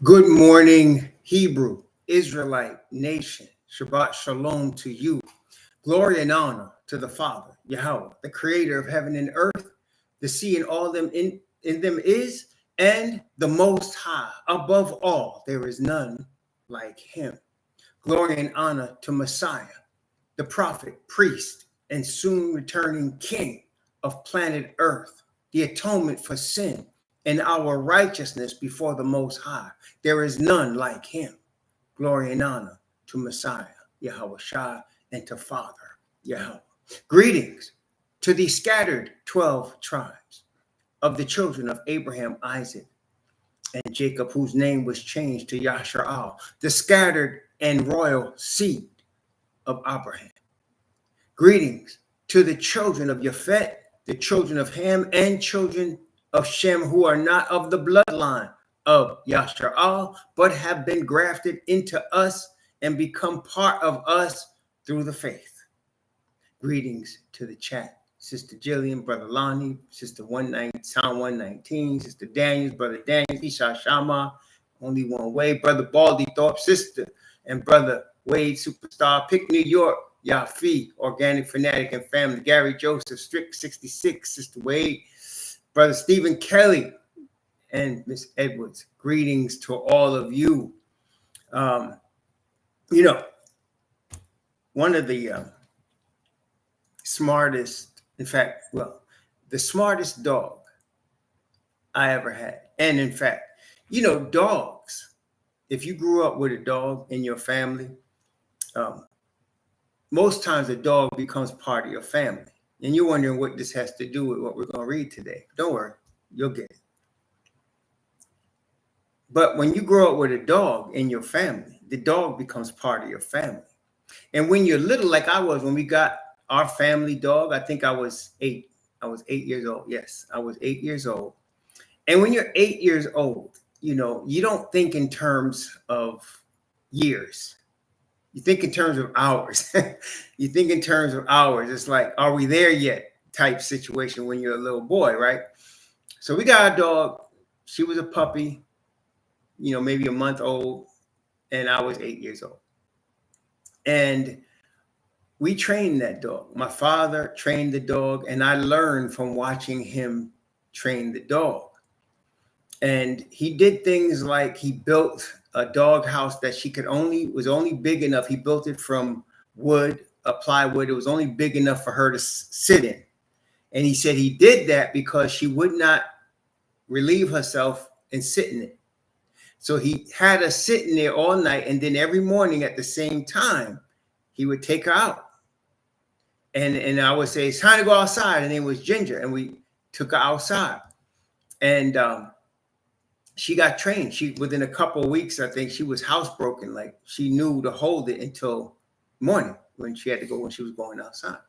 Good morning, Hebrew, Israelite nation. Shabbat shalom to you. Glory and honor to the Father, Yahweh, the creator of heaven and earth, the sea and all them in them is, and the Most High. Above all, there is none like him. Glory and honor to Messiah, the prophet, priest, and soon returning king of planet earth, the atonement for sin and our righteousness before the Most High. There is none like him. Glory and honor to Messiah, Yahushua, and to Father, Yahweh. Greetings to the scattered 12 tribes of the children of Abraham, Isaac, and Jacob, whose name was changed to Yasharal, the scattered and royal seed of Abraham. Greetings to the children of Japhet, the children of Ham, and children of Shem, who are not of the bloodline of Yasharal, but have been grafted into us and become part of us through the faith. Greetings to the chat. Sister Jillian, Brother Lonnie, Sister 119, Psalm 119, Sister Daniels, Brother Daniels, Isha Shama, Only One Way, Brother Baldy Thorpe, Sister, and Brother Wade, Superstar, Pick New York, Yafi, Organic Fanatic and Family, Gary Joseph, Strict 66, Sister Wade, Brother Stephen Kelly, and Miss Edwards. Greetings to all of you. One of the smartest, in fact, the smartest dog I ever had. And in fact, dogs, if you grew up with a dog in your family, most times a dog becomes part of your family. And you're wondering what this has to do with what we're going to read today. Don't worry, you'll get it. But when you grow up with a dog in your family, the dog becomes part of your family. And when you're little, like I was, when we got our family dog, I think I was 8. I was 8 years old. Yes, I was 8 years old. And when you're 8 years old, you don't think in terms of years. You think in terms of hours. You think in terms of hours. It's like, are we there yet type situation when you're a little boy, right? So we got a dog. She was a puppy, maybe a month old. And I was 8 years old. And we trained that dog. My father trained the dog, and I learned from watching him train the dog. And he did things like he built a dog house that was only big enough. He built it from wood, plywood. It was only big enough for her to sit in. And he said he did that because she would not relieve herself and sit in it. So he had her sitting there all night. And then every morning at the same time, he would take her out. And I would say, it's time to go outside. And it was Ginger. And we took her outside. And she got trained. Within a couple of weeks, I think she was housebroken. Like she knew to hold it until morning when she was going outside.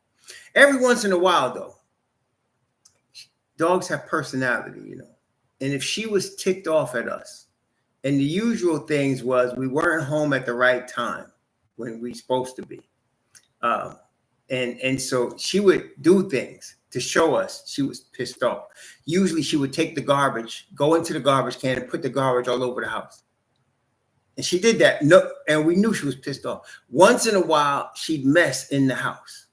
Every once in a while, though, dogs have personality, And if she was ticked off at us, and the usual things was we weren't home at the right time when we supposed to be. And so she would do things to show us she was pissed off. Usually she would take the garbage, go into the garbage can and put the garbage all over the house. And she did that. No, and we knew she was pissed off. Once in a while, she'd mess in the house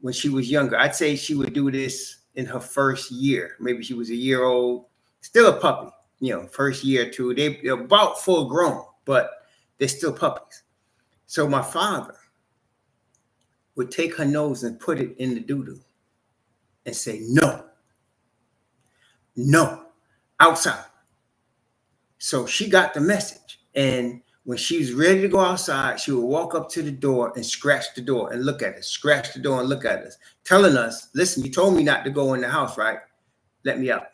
when she was younger. I'd say she would do this in her first year. Maybe she was a year old, still a puppy, first year or two. They're about full grown, but they're still puppies. So my father would take her nose and put it in the doo-doo and say, no, outside. So she got the message. And when she was ready to go outside, she would walk up to the door and scratch the door and look at us, scratch the door and look at us, telling us, listen, you told me not to go in the house, right? Let me out.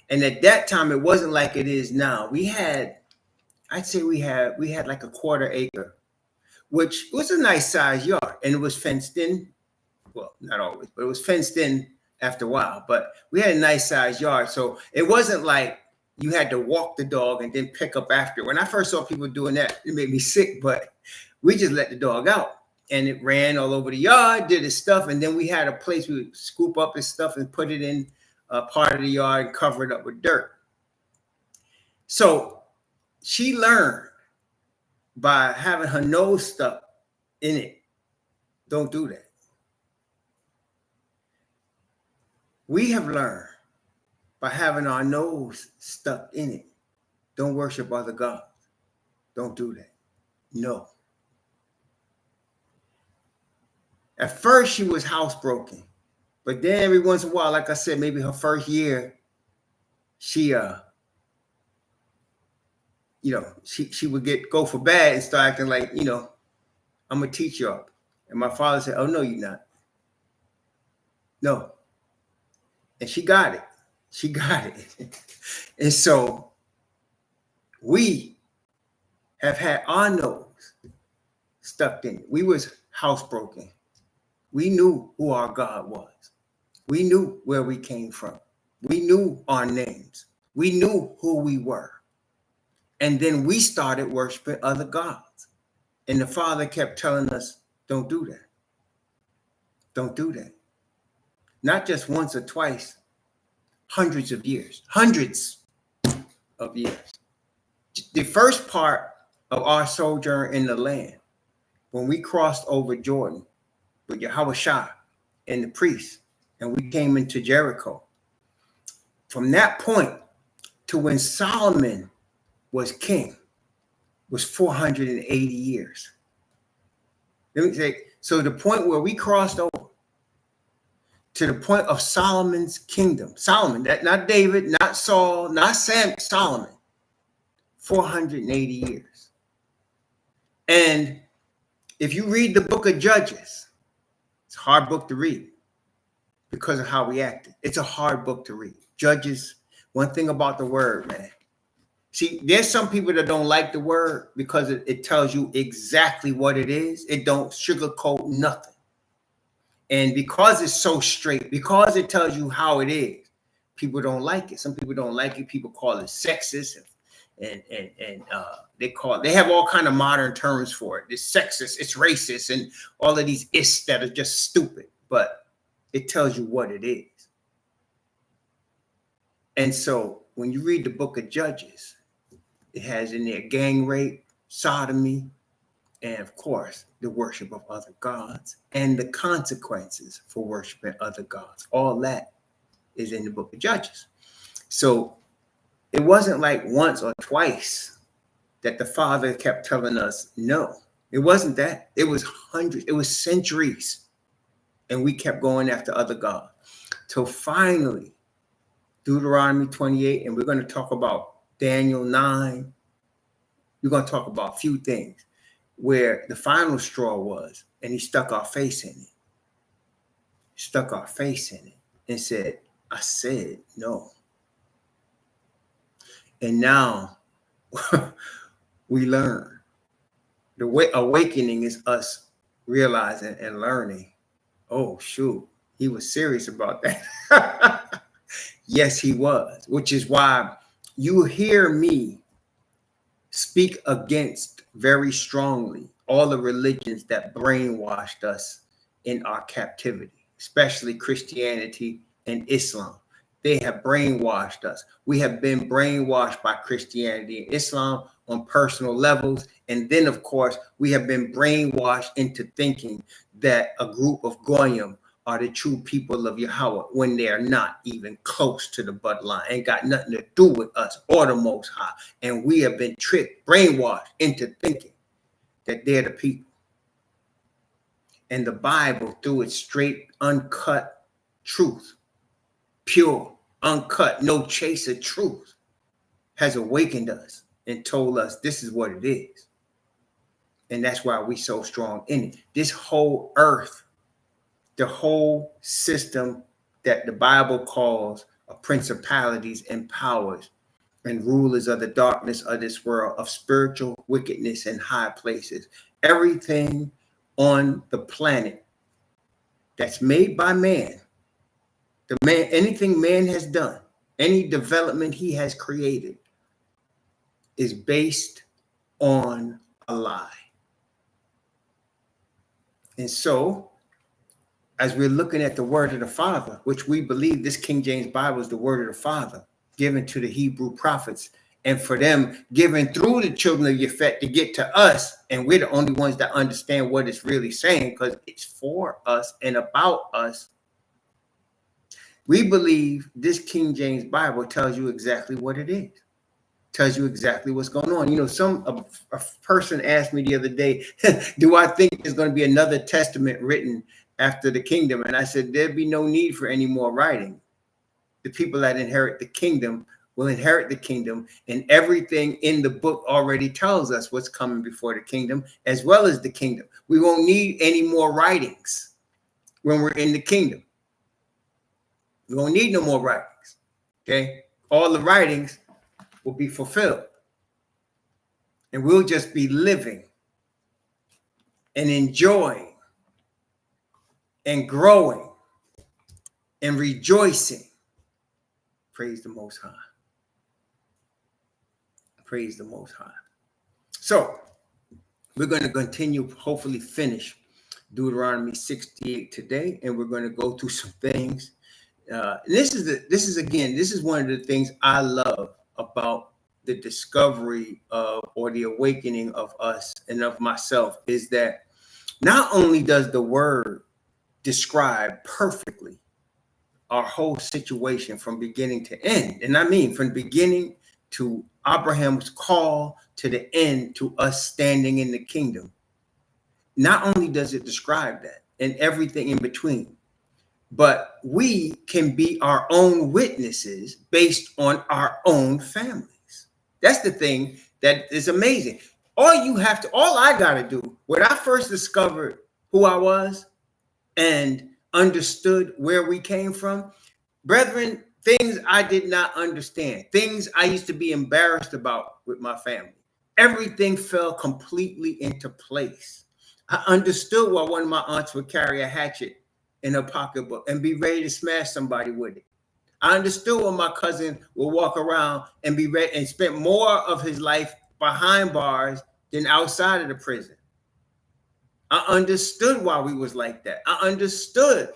And at that time, it wasn't like it is now. I'd say we had like a 1/4 acre, which was a nice size yard, and it was fenced in. Well, not always, but it was fenced in after a while. But we had a nice size yard, so it wasn't like you had to walk the dog and then pick up after. When I first saw people doing that, it made me sick, but we just let the dog out. And it ran all over the yard, did its stuff, and then we had a place we would scoop up his stuff and put it in a part of the yard and cover it up with dirt. So she learned by having her nose stuck in it. Don't do that. We have learned by having our nose stuck in it. Don't worship other gods. Don't do that. No. At first, she was housebroken. But then every once in a while, like I said, maybe her first year, she she would go for bad and start acting like, I'm gonna teach you up. And my father said, oh no, you're not. No. And she got it. She got it. And so we have had our nose stuck in it. We was housebroken. We knew who our God was. We knew where we came from. We knew our names. We knew who we were. And then we started worshiping other gods. And the Father kept telling us, don't do that. Don't do that. Not just once or twice, hundreds of years. The first part of our sojourn in the land, when we crossed over Jordan with Yahushua and the priests, and we came into Jericho. From that point to when Solomon was king was 480 years. Let me say, so the point where we crossed over to the point of Solomon's kingdom, Solomon, that not David, not Saul, not Sam, Solomon, 480 years. And if you read the book of Judges, it's a hard book to read because of how we acted. It's a hard book to read. Judges, one thing about the word, man. See, there's some people that don't like the word because it tells you exactly what it is. It don't sugarcoat nothing. And because it's so straight, because it tells you how it is, people don't like it. Some people don't like it. People call it sexist, and they have all kind of modern terms for it. It's sexist, it's racist, and all of these ists that are just stupid. But it tells you what it is. And so when you read the book of Judges, it has in there gang rape, sodomy, and of course, the worship of other gods and the consequences for worshiping other gods. All that is in the book of Judges. So it wasn't like once or twice that the Father kept telling us no. It wasn't that. It was hundreds. It was centuries. And we kept going after other gods. Till finally, Deuteronomy 28, and we're going to talk about Daniel 9. We're going to talk about a few things where the final straw was, and he stuck our face in it. Stuck our face in it and said, I said no. And now we learn. The awakening is us realizing and learning, oh, shoot, he was serious about that. Yes, he was, which is why you hear me speak against very strongly all the religions that brainwashed us in our captivity, especially Christianity and Islam. They have brainwashed us. We have been brainwashed by Christianity and Islam on personal levels. And then, of course, we have been brainwashed into thinking that a group of Goyim are the true people of Yahweh when they are not even close to the bloodline, ain't got nothing to do with us or the Most High. And we have been tricked, brainwashed into thinking that they're the people. And the Bible, through its straight, uncut truth, pure, uncut, no chaser truth, has awakened us and told us this is what it is. And that's why we're so strong in it. This whole earth, the whole system that the Bible calls principalities and powers and rulers of the darkness of this world, of spiritual wickedness in high places, everything on the planet that's made by man, anything man has done, any development he has created is based on a lie. And so, as we're looking at the word of the Father, which we believe this King James Bible is the word of the Father, given to the Hebrew prophets and for them giving through the children of Yafet to get to us, and we're the only ones that understand what it's really saying because it's for us and about us. We believe this King James Bible tells you exactly what it is, tells you exactly what's going on. You know, a person asked me the other day, do I think there's going to be another testament written after the kingdom? And I said, there'd be no need for any more writing. The people that inherit the kingdom will inherit the kingdom, and everything in the book already tells us what's coming before the kingdom, as well as the kingdom. We won't need any more writings when we're in the kingdom. We won't need no more writings, okay? All the writings will be fulfilled, and we'll just be living and enjoying and growing and rejoicing. Praise the Most High. Praise the Most High. So we're going to continue, hopefully finish Deuteronomy 68 today, and we're going to go through some things. This is one of the things I love about the discovery of, or the awakening of us and of myself, is that not only does the word describe perfectly our whole situation from beginning to end, and I mean from beginning to Abraham's call to the end to us standing in the kingdom. Not only does it describe that and everything in between, but we can be our own witnesses based on our own families. That's the thing that is amazing. All I got to do, when I first discovered who I was and understood where we came from, brethren, things I did not understand, things I used to be embarrassed about with my family, everything fell completely into place. I understood why one of my aunts would carry a hatchet in her pocketbook and be ready to smash somebody with it. I understood why my cousin would walk around and be ready and spent more of his life behind bars than outside of the prison. I understood why we was like that. I understood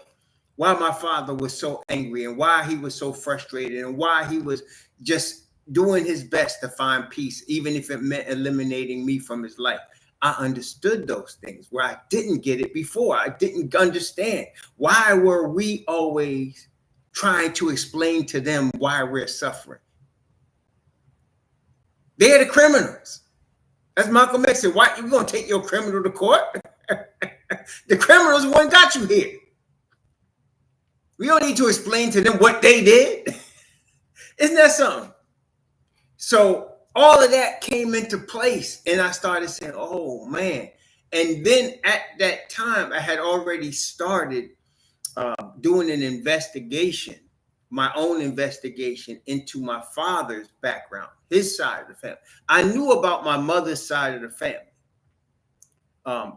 why my father was so angry and why he was so frustrated and why he was just doing his best to find peace, even if it meant eliminating me from his life. I understood those things where I didn't get it before. I didn't understand. Why were we always trying to explain to them why we're suffering? They're the criminals. As Malcolm X said, why you gonna take your criminal to court? The criminals the one got you here. We don't need to explain to them what they did. Isn't that something? So all of that came into place, and I started saying, oh, man. And then at that time, I had already started doing an investigation, my own investigation into my father's background, his side of the family. I knew about my mother's side of the family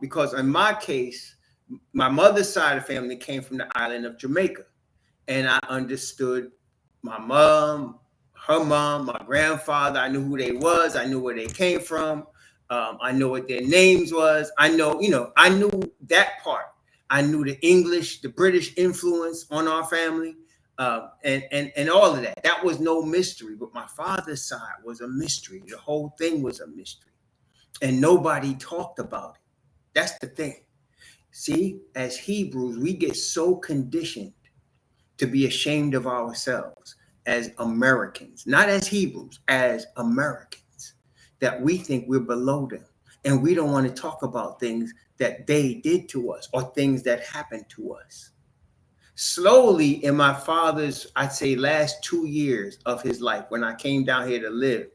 because in my case, my mother's side of the family came from the island of Jamaica. And I understood my mom, her mom, my grandfather. I knew who they was. I knew where they came from. I know what their names was. I knew that part. I knew the English, the British influence on our family, and all of that. That was no mystery. But my father's side was a mystery. The whole thing was a mystery. And nobody talked about it. That's the thing. See, as Hebrews, we get so conditioned to be ashamed of ourselves as Americans, not as Hebrews, as Americans, that we think we're below them. And we don't want to talk about things that they did to us or things that happened to us. Slowly in my father's, I'd say last 2 years of his life, when I came down here to live,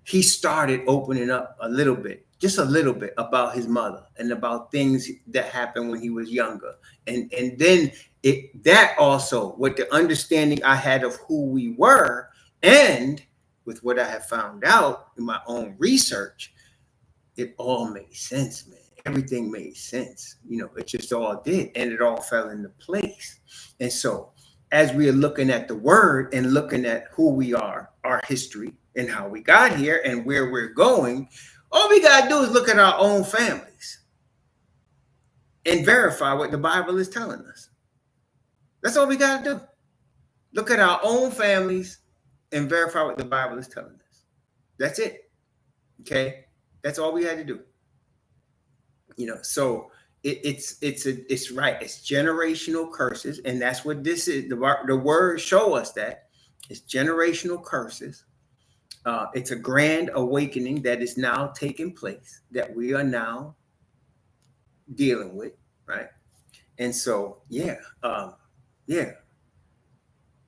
he started opening up a little bit, just a little bit about his mother and about things that happened when he was younger. And then that also, with the understanding I had of who we were, and with what I have found out in my own research, it all made sense, man. Everything made sense. It just all did, and it all fell into place. And so as we are looking at the word and looking at who we are, our history, and how we got here and where we're going, all we got to do is look at our own families and verify what the Bible is telling us. That's all we got to do. Look at our own families and verify what the Bible is telling us. That's it. Okay, that's all we had to do. So it's right. It's generational curses, and that's what this is. The words show us that it's generational curses. It's a grand awakening that is now taking place, that we are now dealing with, right? And so, yeah.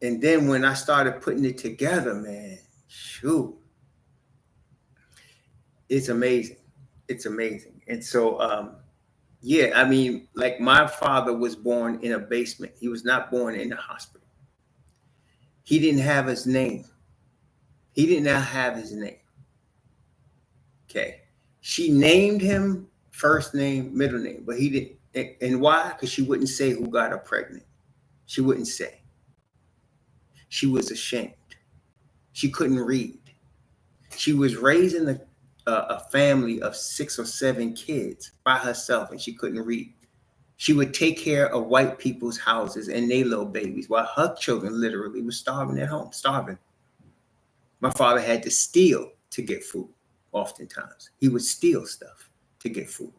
And then when I started putting it together, man, shoot, it's amazing. It's amazing. And so, yeah, I mean, like my father was born in a basement. He was not born in a hospital. He didn't have his name. He did not have his name. Okay. She named him first name, middle name, but he didn't. And why? Because she wouldn't say who got her pregnant. She wouldn't say. She was ashamed. She couldn't read. She was raising a family of 6 or 7 kids by herself, and she couldn't read. She would take care of white people's houses and their little babies while her children literally were starving at home, starving. My father had to steal to get food. Oftentimes, he would steal stuff to get food.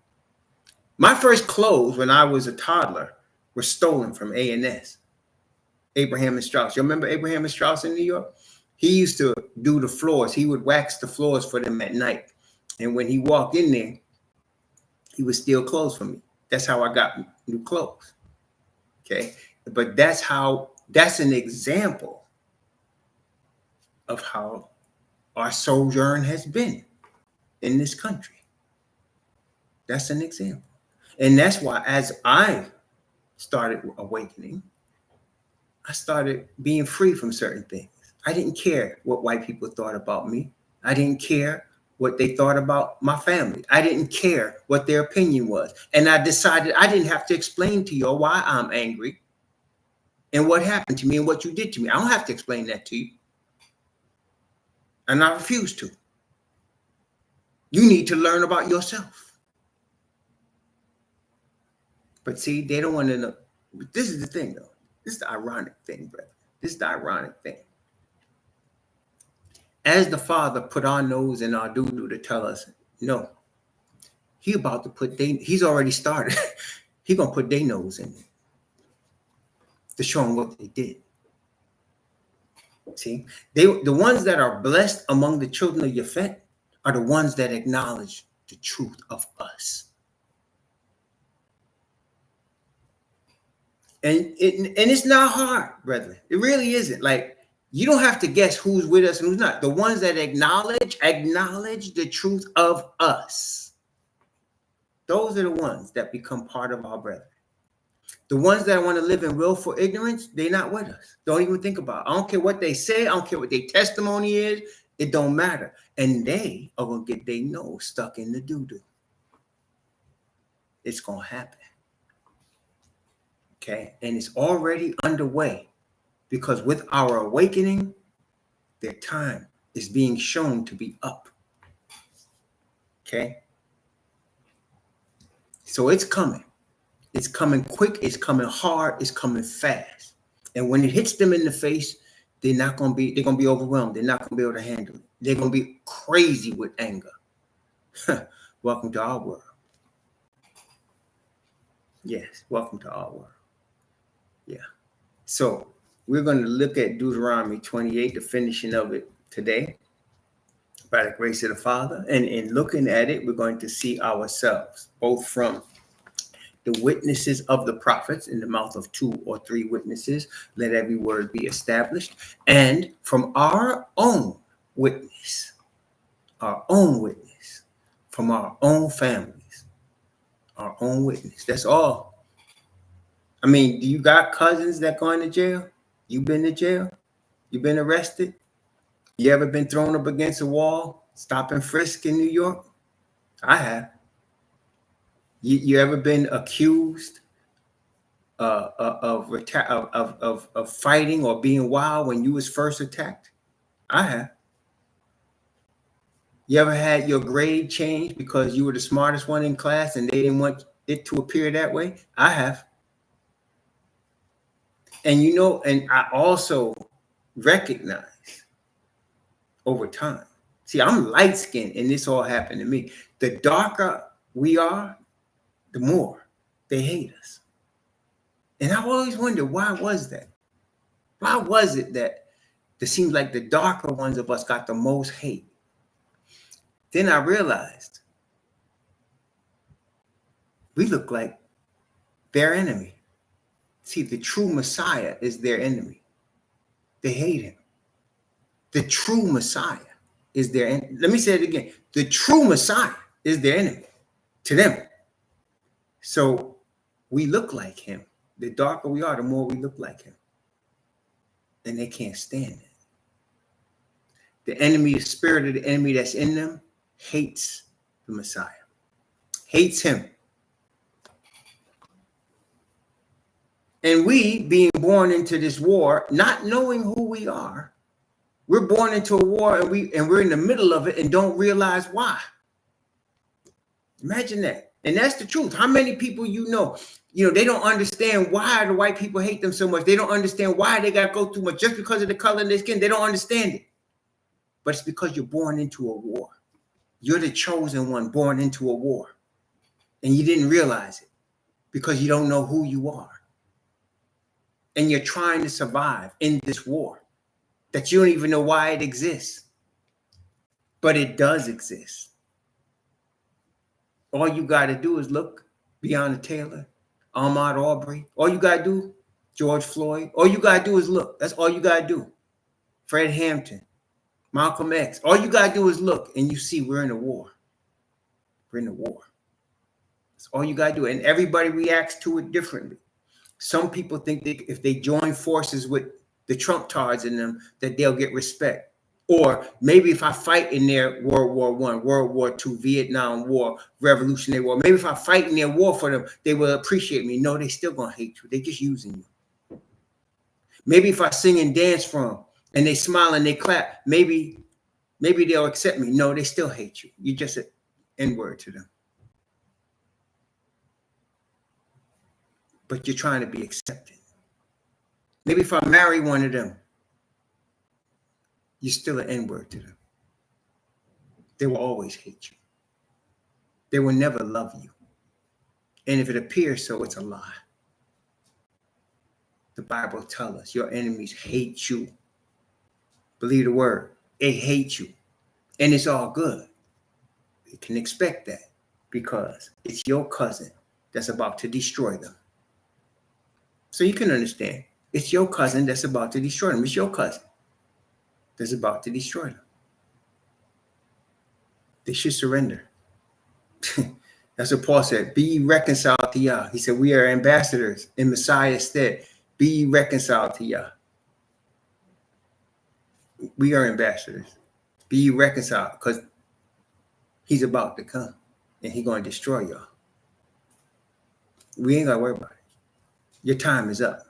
My first clothes when I was a toddler were stolen from A&S, Abraham and Strauss. You remember Abraham and Strauss in New York? He used to do the floors. He would wax the floors for them at night. And when he walked in there, he would steal clothes from me. That's how I got new clothes. Okay. But that's an example of how our sojourn has been in this country. That's an example. And that's why, as I started awakening, I started being free from certain things. I didn't care what white people thought about me. I didn't care what they thought about my family. I didn't care what their opinion was. And I decided I didn't have to explain to you why I'm angry and what happened to me and what you did to me. I don't have to explain that to you. And I refuse to. You need to learn about yourself. But see, they don't want to know. This is the thing, though. This is the ironic thing, brother. This is the ironic thing. As the Father put our nose in our doo-doo to tell us, no, he's already started. He's going to put their nose in it to show them what they did. See, the ones that are blessed among the children of Yafet are the ones that acknowledge the truth of us. And it's not hard, brethren. It really isn't. Like, you don't have to guess who's with us and who's not. The ones that acknowledge the truth of us. Those are the ones that become part of our brethren. The ones that want to live in willful ignorance, they're not with us. Don't even think about it. I don't care what they say. I don't care what their testimony is. It don't matter. And they are going to get their nose stuck in the doo-doo. It's going to happen. Okay? And it's already underway. Because with our awakening, their time is being shown to be up. Okay? So it's coming. It's coming quick. It's coming hard. It's coming fast. And when it hits them in the face, they're going to be overwhelmed. They're not going to be able to handle it. They're going to be crazy with anger. Welcome to our world. Yes, welcome to our world. Yeah. So we're going to look at Deuteronomy 28, the finishing of it today, by the grace of the Father. And in looking at it, we're going to see ourselves, both from the witnesses of the prophets, in the mouth of 2 or 3 witnesses, let every word be established, and from our own witness, from our own families, our own witness. That's all. I mean, do you got cousins that going to jail? You been to jail? You been arrested? You ever been thrown up against a wall, stop and frisk in New York? I have. You ever been accused of fighting or being wild when you was first attacked? I have. You ever had your grade changed because you were the smartest one in class and they didn't want it to appear that way? I have. And and I also recognize over time. See, I'm light-skinned, and this all happened to me. The darker we are, the more they hate us. And I've always wondered, why was that? Why was it that it seems like the darker ones of us got the most hate? Then I realized we look like their enemy. See, the true Messiah is their enemy. They hate him. The true Messiah is their enemy. Let me say it again. The true Messiah is their enemy to them. So we look like him. The darker we are, the more we look like him. And they can't stand it. The enemy, the spirit of the enemy that's in them, hates the Messiah. Hates him. And we, being born into this war, not knowing who we are, we're born into a war and we're in the middle of it and don't realize why. Imagine that. And that's the truth. How many people they don't understand why the white people hate them so much. They don't understand why they got to go through much just because of the color of their skin. They don't understand it. But it's because you're born into a war. You're the chosen one born into a war. And you didn't realize it because you don't know who you are. And you're trying to survive in this war that you don't even know why it exists. But it does exist. All you got to do is look, Breonna Taylor, Ahmaud Arbery. All you got to do, George Floyd. All you got to do is look. That's all you got to do. Fred Hampton, Malcolm X. All you got to do is look and you see we're in a war. We're in a war. That's all you got to do. And everybody reacts to it differently. Some people think that if they join forces with the Trump tards in them, that they'll get respect. Or maybe if I fight in their World War I, World War II, Vietnam War, Revolutionary War, maybe if I fight in their war for them, they will appreciate me. No, they still gonna hate you. They're just using you. Maybe if I sing and dance for them and they smile and they clap, maybe they'll accept me. No, they still hate you. You're just an N-word to them. But you're trying to be accepted. Maybe if I marry one of them, you're still an N-word to them. They will always hate you. They will never love you. And if it appears so, it's a lie. The Bible tells us your enemies hate you. Believe the word. They hate you. And it's all good. You can expect that because it's your cousin that's about to destroy them. So you can understand. It's your cousin that's about to destroy them. It's your cousin that's about to destroy them. They should surrender. That's what Paul said. Be reconciled to Yah. He said, we are ambassadors in Messiah's stead. Be reconciled to Yah. We are ambassadors. Be reconciled because he's about to come and he's going to destroy y'all. We ain't got to worry about it. Your time is up.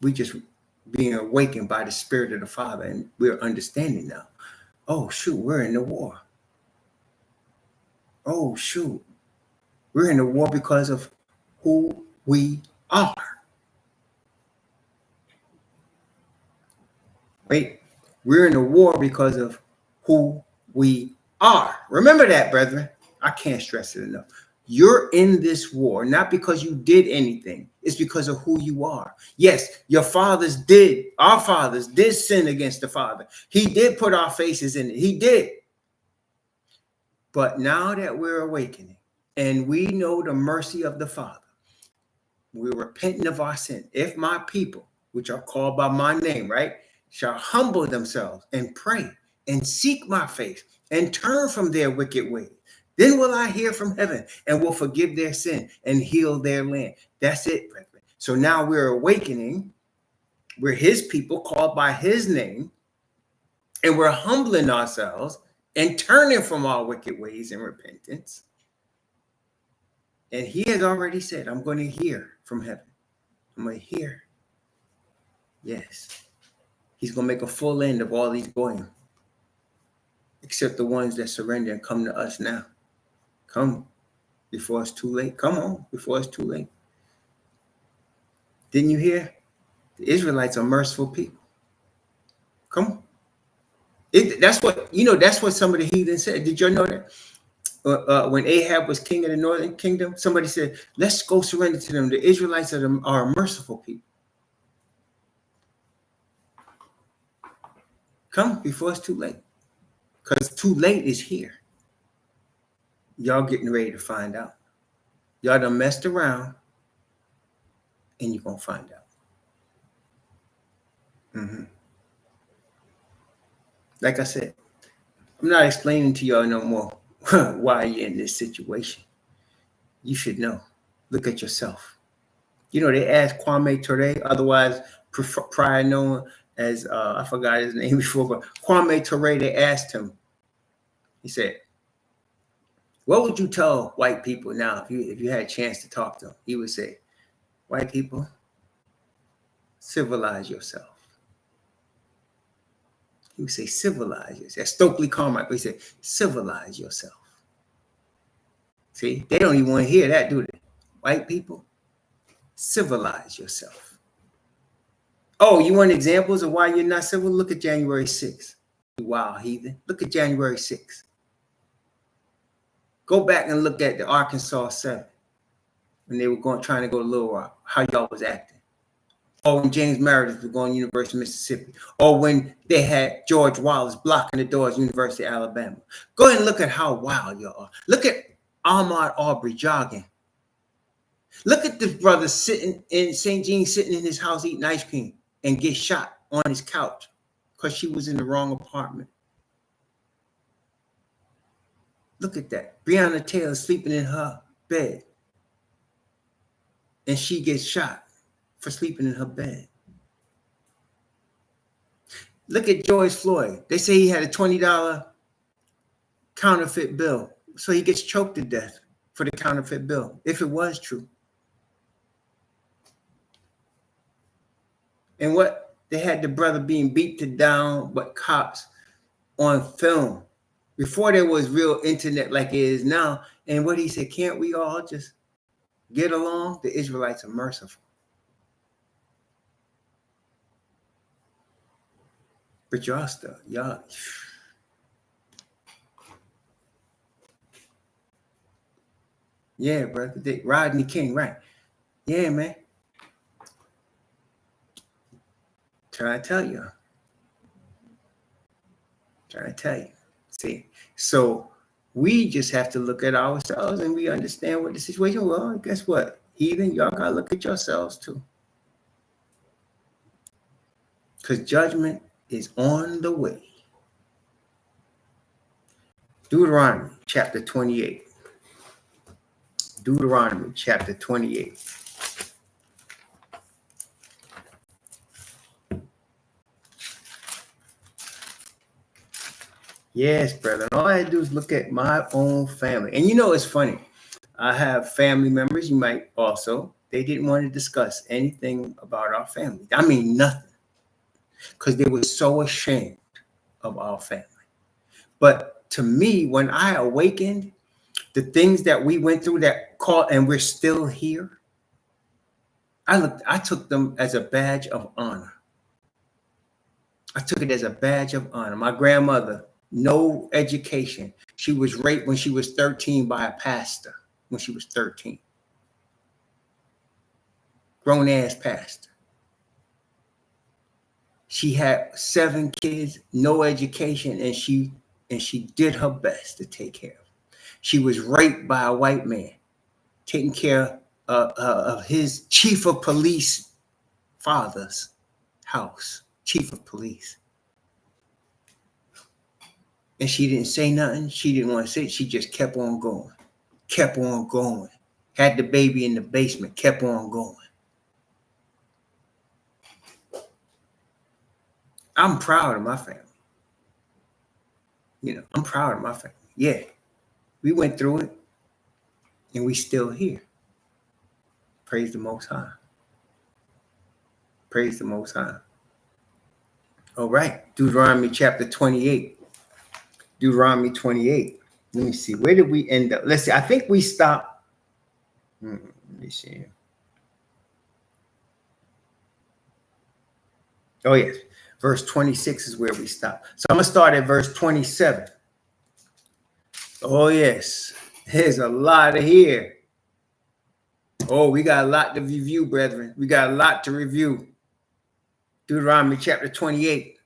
We just being awakened by the Spirit of the Father, and we're understanding now. Oh, shoot, we're in the war. Oh, shoot. We're in the war because of who we are. Wait, we're in the war because of who we are. Remember that, brethren. I can't stress it enough. You're in this war, not because you did anything. It's because of who you are. Yes, our fathers did sin against the Father. He did put our faces in it. He did. But now that we're awakening and we know the mercy of the Father, we're repenting of our sin. If my people, which are called by my name, right, shall humble themselves and pray and seek my face and turn from their wicked ways, then will I hear from heaven and will forgive their sin and heal their land. That's it, brethren. So now we're awakening. We're his people called by his name, and we're humbling ourselves and turning from our wicked ways in repentance. And he has already said, I'm going to hear from heaven. I'm going to hear. Yes. He's going to make a full end of all these going, except the ones that surrender and come to us now. Come before it's too late. Come on before it's too late. Didn't you hear? The Israelites are merciful people. Come on. That's what, you know, that's what some of the heathen said. Did you know that? When Ahab was king of the northern kingdom, somebody said, let's go surrender to them. The Israelites are a merciful people. Come before it's too late. Because too late is here. Y'all getting ready to find out. Y'all done messed around, and you're going to find out. Like I said, I'm not explaining to y'all no more why you're in this situation. You should know. Look at yourself. You know, they asked Kwame Ture, otherwise prior known as, I forgot his name before, but Kwame Ture, they asked him, he said, what would you tell white people now if you had a chance to talk to them? He would say, white people, civilize yourself. He would say, civilize yourself. Stokely Carmichael, he said, civilize yourself. See, they don't even want to hear that, do they? White people, civilize yourself. Oh, you want examples of why you're not civil? Look at January 6th. Wow, heathen. Look at January 6th. Go back and look at the Arkansas 7 when they were trying to go to Little Rock, how y'all was acting. Or when James Meredith was going to University of Mississippi. Or when they had George Wallace blocking the doors, University of Alabama. Go ahead and look at how wild y'all are. Look at Ahmaud Arbery jogging. Look at this brother sitting in St. Jean, sitting in his house eating ice cream and get shot on his couch because she was in the wrong apartment. Look at that. Breonna Taylor sleeping in her bed. And she gets shot for sleeping in her bed. Look at George Floyd. They say he had a $20 counterfeit bill. So he gets choked to death for the counterfeit bill, if it was true. And what? They had the brother being beaten down by cops on film before there was real internet like it is now. And what he said, can't we all just get along? The Israelites are merciful. But y'all stuff, y'all. Yeah, brother. Rodney King, right. Yeah, man. Trying to tell you. See, so we just have to look at ourselves and we understand what the situation. Well, guess what? Heathen, y'all gotta look at yourselves too. Because judgment is on the way. Deuteronomy chapter 28. Deuteronomy chapter 28. Yes, brother. All I do is look at my own family. And you know, it's funny. I have family members, you might also, they didn't want to discuss anything about our family. I mean, nothing. Because they were so ashamed of our family. But to me, when I awakened, the things that we went through that caught and we're still here, I took them as a badge of honor. I took it as a badge of honor. My grandmother, no education. She was raped when she was 13 by a pastor when she was 13. Grown-ass pastor. She had 7 kids, no education, and she did her best to take care of them. She was raped by a white man, taking care of his chief of police father's house, chief of police. And she didn't say nothing. She didn't want to say it. She just kept on going, Had the baby in the basement, kept on going. I'm proud of my family. You know, I'm proud of my family. Yeah, we went through it and we still here. Praise the Most High. Praise the Most High. All right, Deuteronomy chapter 28. Deuteronomy 28. Let me see. Where did we end up? Let's see. I think we stopped. Let me see. Oh, yes. Verse 26 is where we stop. So I'm going to start at verse 27. Oh, yes. There's a lot of here. Oh, we got a lot to review, brethren. We got a lot to review. Deuteronomy chapter 28,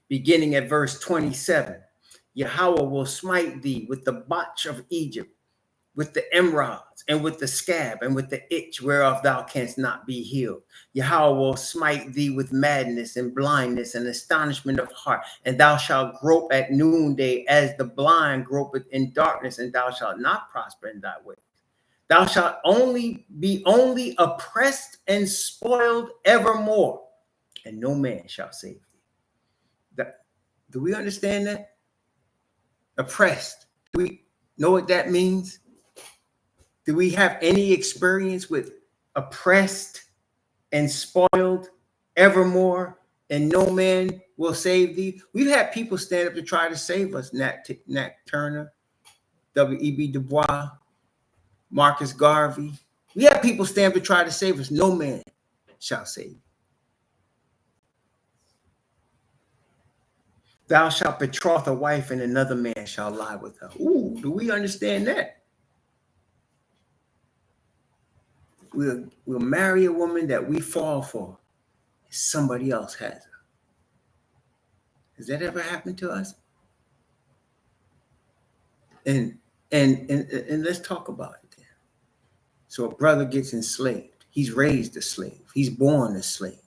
beginning at verse 27. Yahweh will smite thee with the botch of Egypt, with the emerods, and with the scab, and with the itch whereof thou canst not be healed. Yahweh will smite thee with madness and blindness and astonishment of heart, and thou shalt grope at noonday as the blind gropeth in darkness, and thou shalt not prosper in thy way. Thou shalt be oppressed and spoiled evermore, and no man shall save thee. Do we understand that? Oppressed. Do we know what that means? Do we have any experience with oppressed and spoiled evermore, and no man will save thee? We've had people stand up to try to save us. Nat Turner, W.E.B. Du Bois, Marcus Garvey. We have people stand up to try to save us. No man shall save you. Thou shalt betroth a wife, and another man shall lie with her. Ooh, do we understand that? We'll marry a woman that we fall for. Somebody else has her. Has that ever happened to us? And let's talk about it then. So a brother gets enslaved. He's raised a slave. He's born a slave.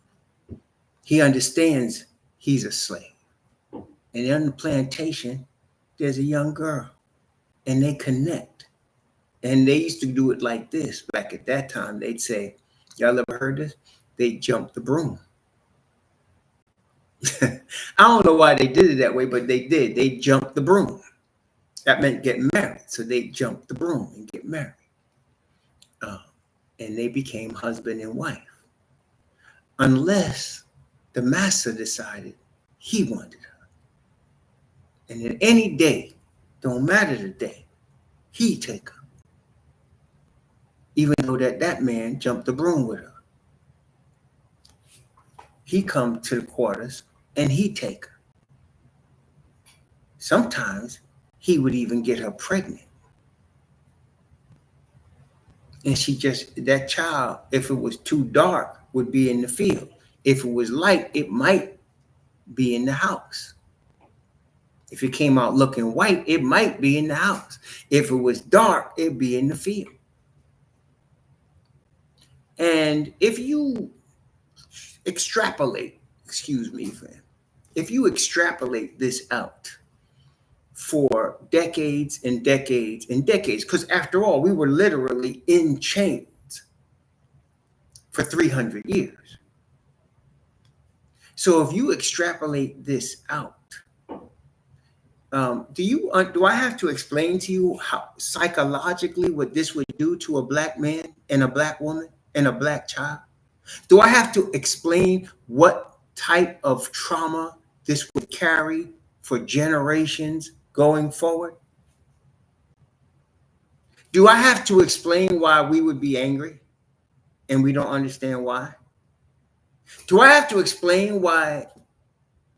He understands he's a slave. And on the plantation, there's a young girl, and they connect. And they used to do it like this. Back at that time, they'd say, y'all ever heard this? They jump the broom. I don't know why they did it that way, but they did. They jumped the broom. That meant get married. So they jumped the broom and get married. And they became husband and wife. Unless the master decided he wanted her. And in any day, don't matter the day, he take her. Even though that man jumped the broom with her. He come to the quarters and he take her. Sometimes he would even get her pregnant. And that child, if it was too dark, would be in the field. If it was light, it might be in the house. If it came out looking white, it might be in the house. If it was dark, it'd be in the field. And if you extrapolate, if you extrapolate this out for decades and decades and decades, because after all, we were literally in chains for 300 years. So if you extrapolate this out, do I have to explain to you how psychologically what this would do to a black man and a black woman and a black child? Do I have to explain what type of trauma this would carry for generations going forward? Do I have to explain why we would be angry and we don't understand why? Do I have to explain why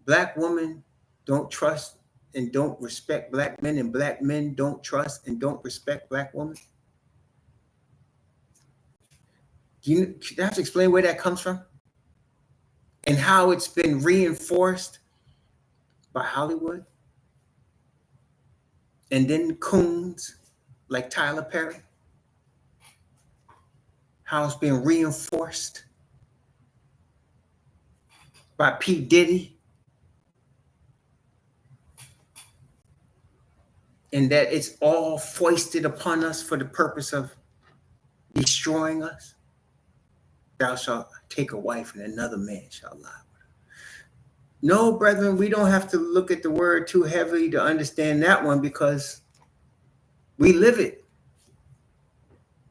black women don't trust and don't respect black men, and black men don't trust and don't respect black women? Do you have to explain where that comes from? And how it's been reinforced by Hollywood? And then coons like Tyler Perry? How it's been reinforced by P. Diddy? And that it's all foisted upon us for the purpose of destroying us? Thou shalt take a wife, and another man shall lie with her. No, brethren, we don't have to look at the word too heavily to understand that one, because we live it.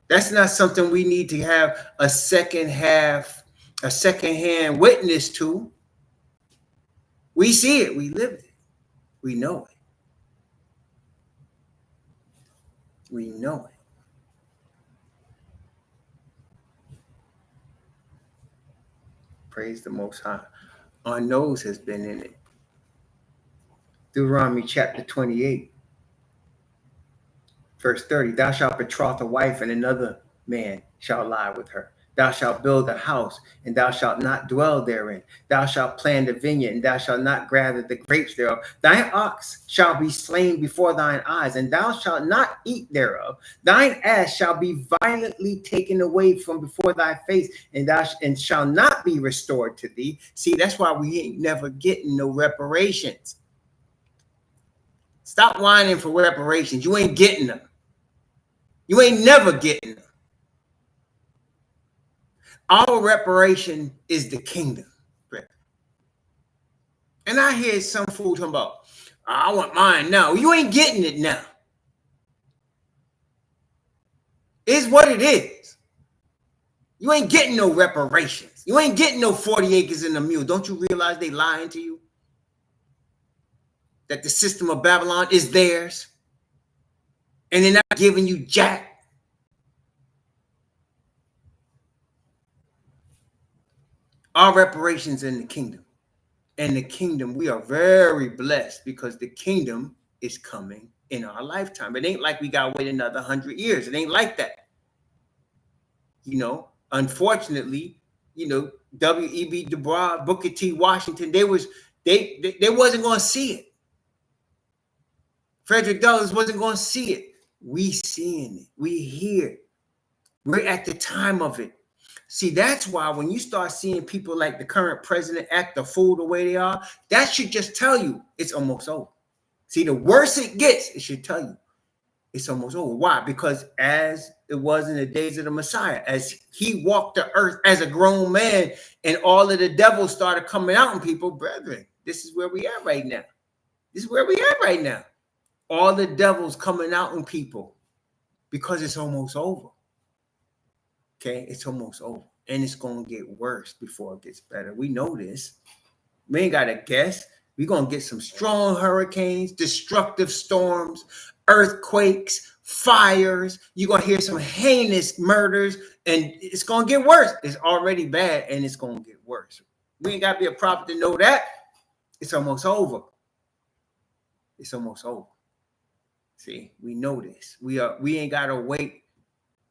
That's not something we need to have a second-hand witness to. We see it, we live it, we know it. We know it. Praise the Most High. Our nose has been in it. Deuteronomy chapter 28, verse 30. Thou shalt betroth a wife, and another man shall lie with her. Thou shalt build a house, and thou shalt not dwell therein. Thou shalt plant a vineyard, and thou shalt not gather the grapes thereof. Thine ox shall be slain before thine eyes, and thou shalt not eat thereof. Thine ass shall be violently taken away from before thy face, and thou shall not be restored to thee. See, that's why we ain't never getting no reparations. Stop whining for reparations. You ain't getting them. You ain't never getting them. Our reparation is the kingdom. And I hear some fool talking about, I want mine now. You ain't getting it now. It's what it is. You ain't getting no reparations. You ain't getting no 40 acres and a mule. Don't you realize they lying to you? That the system of Babylon is theirs. And they're not giving you jack. Our reparations in the kingdom. And the kingdom, we are very blessed because the kingdom is coming in our lifetime. It ain't like we got to wait another 100 years. It ain't like that. You know, unfortunately, you know, W.E.B. Du Bois, Booker T. Washington, they wasn't going to see it. Frederick Douglass wasn't going to see it. We seeing it. We hear it. We're at the time of it. See, that's why when you start seeing people like the current president act the fool the way they are, that should just tell you it's almost over. See, the worse it gets, it should tell you it's almost over. Why? Because as it was in the days of the Messiah, as he walked the earth as a grown man and all of the devils started coming out in people, brethren, this is where we are right now. This is where we are right now. All the devils coming out in people because it's almost over. Okay, it's almost over. And it's going to get worse before it gets better. We know this. We ain't got to guess. We're going to get some strong hurricanes, destructive storms, earthquakes, fires. You're going to hear some heinous murders, and it's going to get worse. It's already bad, and it's going to get worse. We ain't got to be a prophet to know that. It's almost over. It's almost over. See, we know this. We ain't got to wait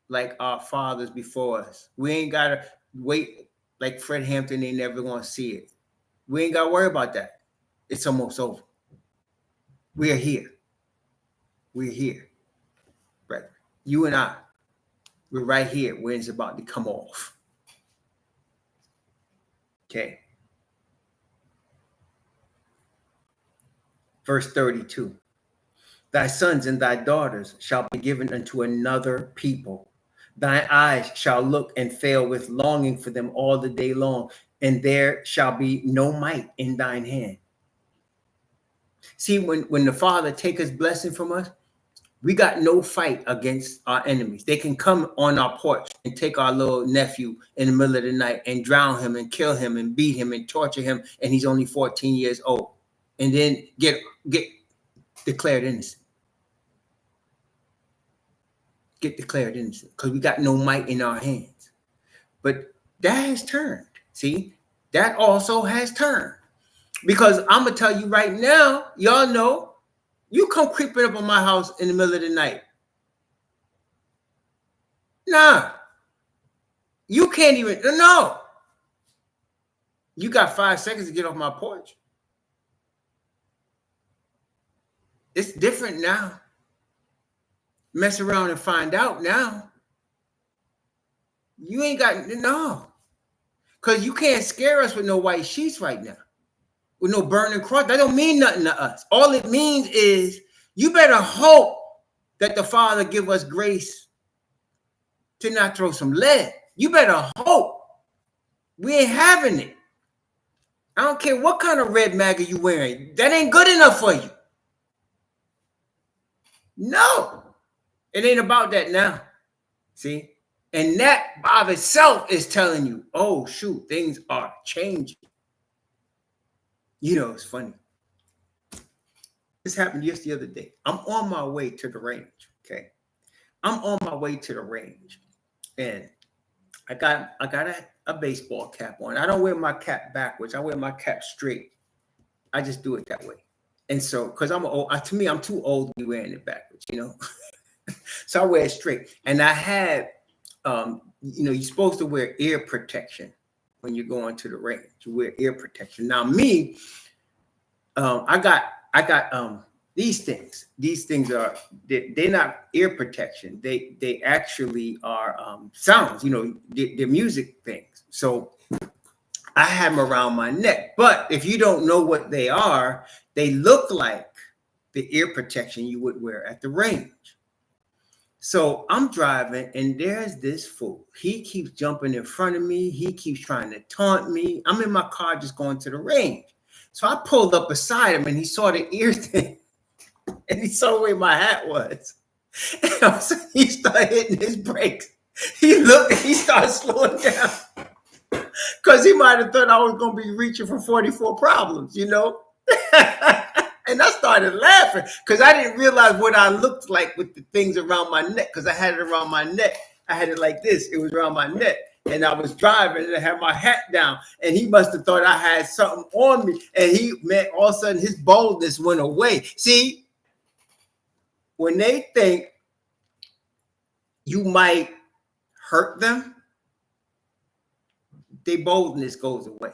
like our fathers before us. We ain't got to wait like Fred Hampton. They never going to see it. We ain't got to worry about that. It's almost over. We are here. We're here, brother. You and I, we're right here when it's about to come off. Okay. Verse 32. Thy sons and thy daughters shall be given unto another people. Thine eyes shall look and fail with longing for them all the day long, and there shall be no might in thine hand. See, when the Father take his blessing from us, we got no fight against our enemies. They can come on our porch and take our little nephew in the middle of the night and drown him and kill him and beat him and torture him, and he's only 14 years old, and then get declared innocent. Get declared innocent because we got no might in our hands. But that has turned. See, that also has turned. Because I'm going to tell you right now, y'all know, you come creeping up on my house in the middle of the night. Nah. You can't even, no. You got 5 seconds to get off my porch. It's different now. Mess around and find out now. You ain't got, no. Because you can't scare us with no white sheets right now. With no burning cross. That don't mean nothing to us. All it means is you better hope that the Father give us grace to not throw some lead. You better hope. We ain't having it. I don't care what kind of red MAGA you wearing. That ain't good enough for you. No. It ain't about that now. See? And that by itself is telling you, oh, shoot, things are changing. You know, it's funny. This happened just the other day. I'm on my way to the range, okay? I'm on my way to the range. And I got a baseball cap on. I don't wear my cap backwards. I wear my cap straight. I just do it that way. And so, because I'm old, to me, I'm too old to be wearing it backwards, you know. So I wear it straight. And I had, you know, you're supposed to wear ear protection when you're going to the range. You wear ear protection. Now, me, I got these things. These things are they're not ear protection. They actually are sounds. You know, they're music things. So I have them around my neck. But if you don't know what they are, they look like the ear protection you would wear at the range. So I'm driving, and there's this fool. He keeps jumping in front of me. He keeps trying to taunt me. I'm in my car just going to the range. So I pulled up beside him, and he saw the ear thing, and he saw where my hat was. And he started hitting his brakes. He looked, and he started slowing down because he might have thought I was going to be reaching for 44 problems, you know? And I started laughing because I didn't realize what I looked like with the things around my neck, because I had it around my neck. I had it like this. It was around my neck. And I was driving and I had my hat down. And he must have thought I had something on me. And man, all of a sudden his boldness went away. See, when they think you might hurt them, their boldness goes away.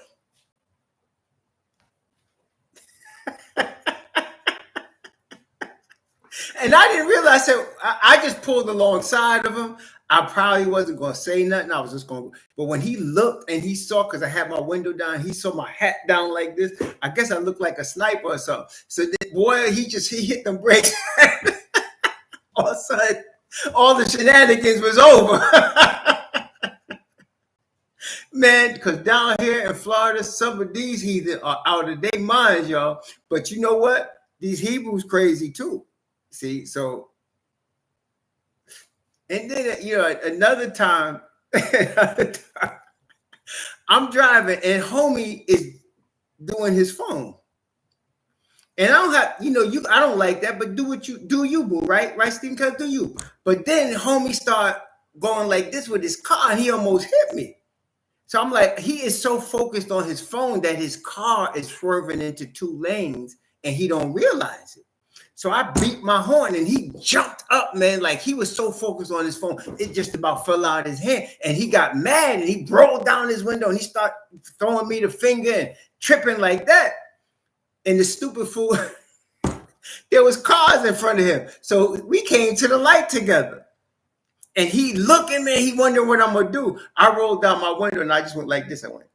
And I didn't realize that. I just pulled alongside of him. I probably wasn't going to say nothing. I was just going to. But when he looked and he saw, because I had my window down, he saw my hat down like this. I guess I looked like a sniper or something. So then, boy, he hit them brakes. All of a sudden, all the shenanigans was over. Man, because down here in Florida, some of these heathen are out of their minds, y'all. But you know what? These Hebrews crazy too. See, so, and then, you know, another time, I'm driving and homie is doing his phone. And I don't have, you know, I don't like that, but do you, boo, right? Right, Stephen? Because do you. But then homie start going like this with his car and he almost hit me. So I'm like, he is so focused on his phone that his car is swerving into two lanes and he don't realize it. So I beat my horn and he jumped up, man. Like he was so focused on his phone, it just about fell out of his hand. And he got mad and he rolled down his window and he started throwing me the finger and tripping like that. And the stupid fool, there was cars in front of him. So we came to the light together. And he looking there, he wondering what I'm going to do. I rolled down my window and I just went like this. I went.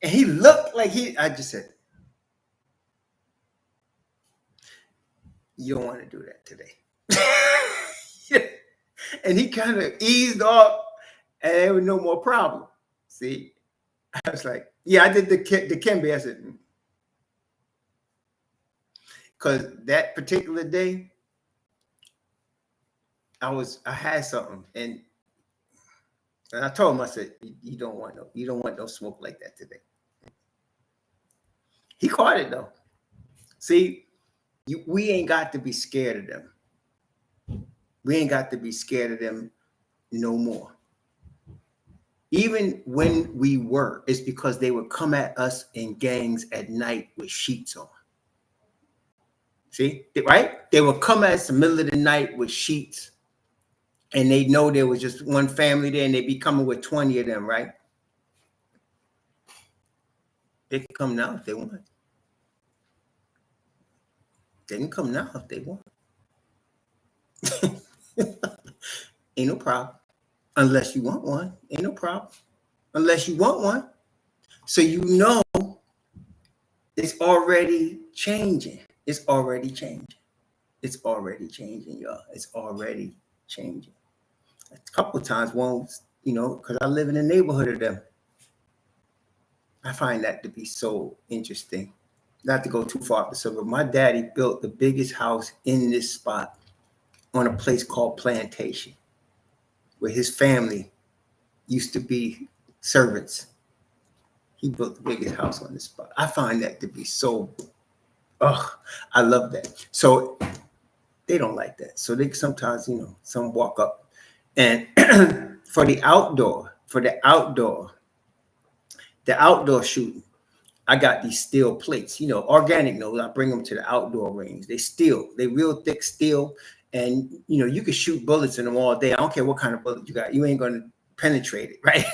And he looked like I just said, you don't want to do that today. And he kind of eased off and there was no more problem. See, I was like, yeah, I did the Kimby. I said, because that particular day, I had something, and I told him, I said, you don't want no smoke like that today. He caught it though. See, we ain't got to be scared of them. We ain't got to be scared of them no more. Even when we were, it's because they would come at us in gangs at night with sheets on. See, right? They would come at us in the middle of the night with sheets. And they know there was just one family there and they'd be coming with 20 of them, right? They can come now if they want. They can come now if they want. Ain't no problem. Unless you want one. Ain't no problem. Unless you want one. So you know it's already changing. It's already changing. It's already changing, y'all. It's already changing. A couple of times, you know, because I live in the neighborhood of them. I find that to be so interesting. Not to go too far up the suburb. My daddy built the biggest house in this spot on a place called Plantation, where his family used to be servants. He built the biggest house on this spot. I find that to be so, I love that. So they don't like that. So they sometimes, you know, some walk up and for the outdoor shooting. I got these steel plates, organic nose. I bring them to the outdoor range. They real thick steel. And, you can shoot bullets in them all day. I don't care what kind of bullet you got. You ain't going to penetrate it, right?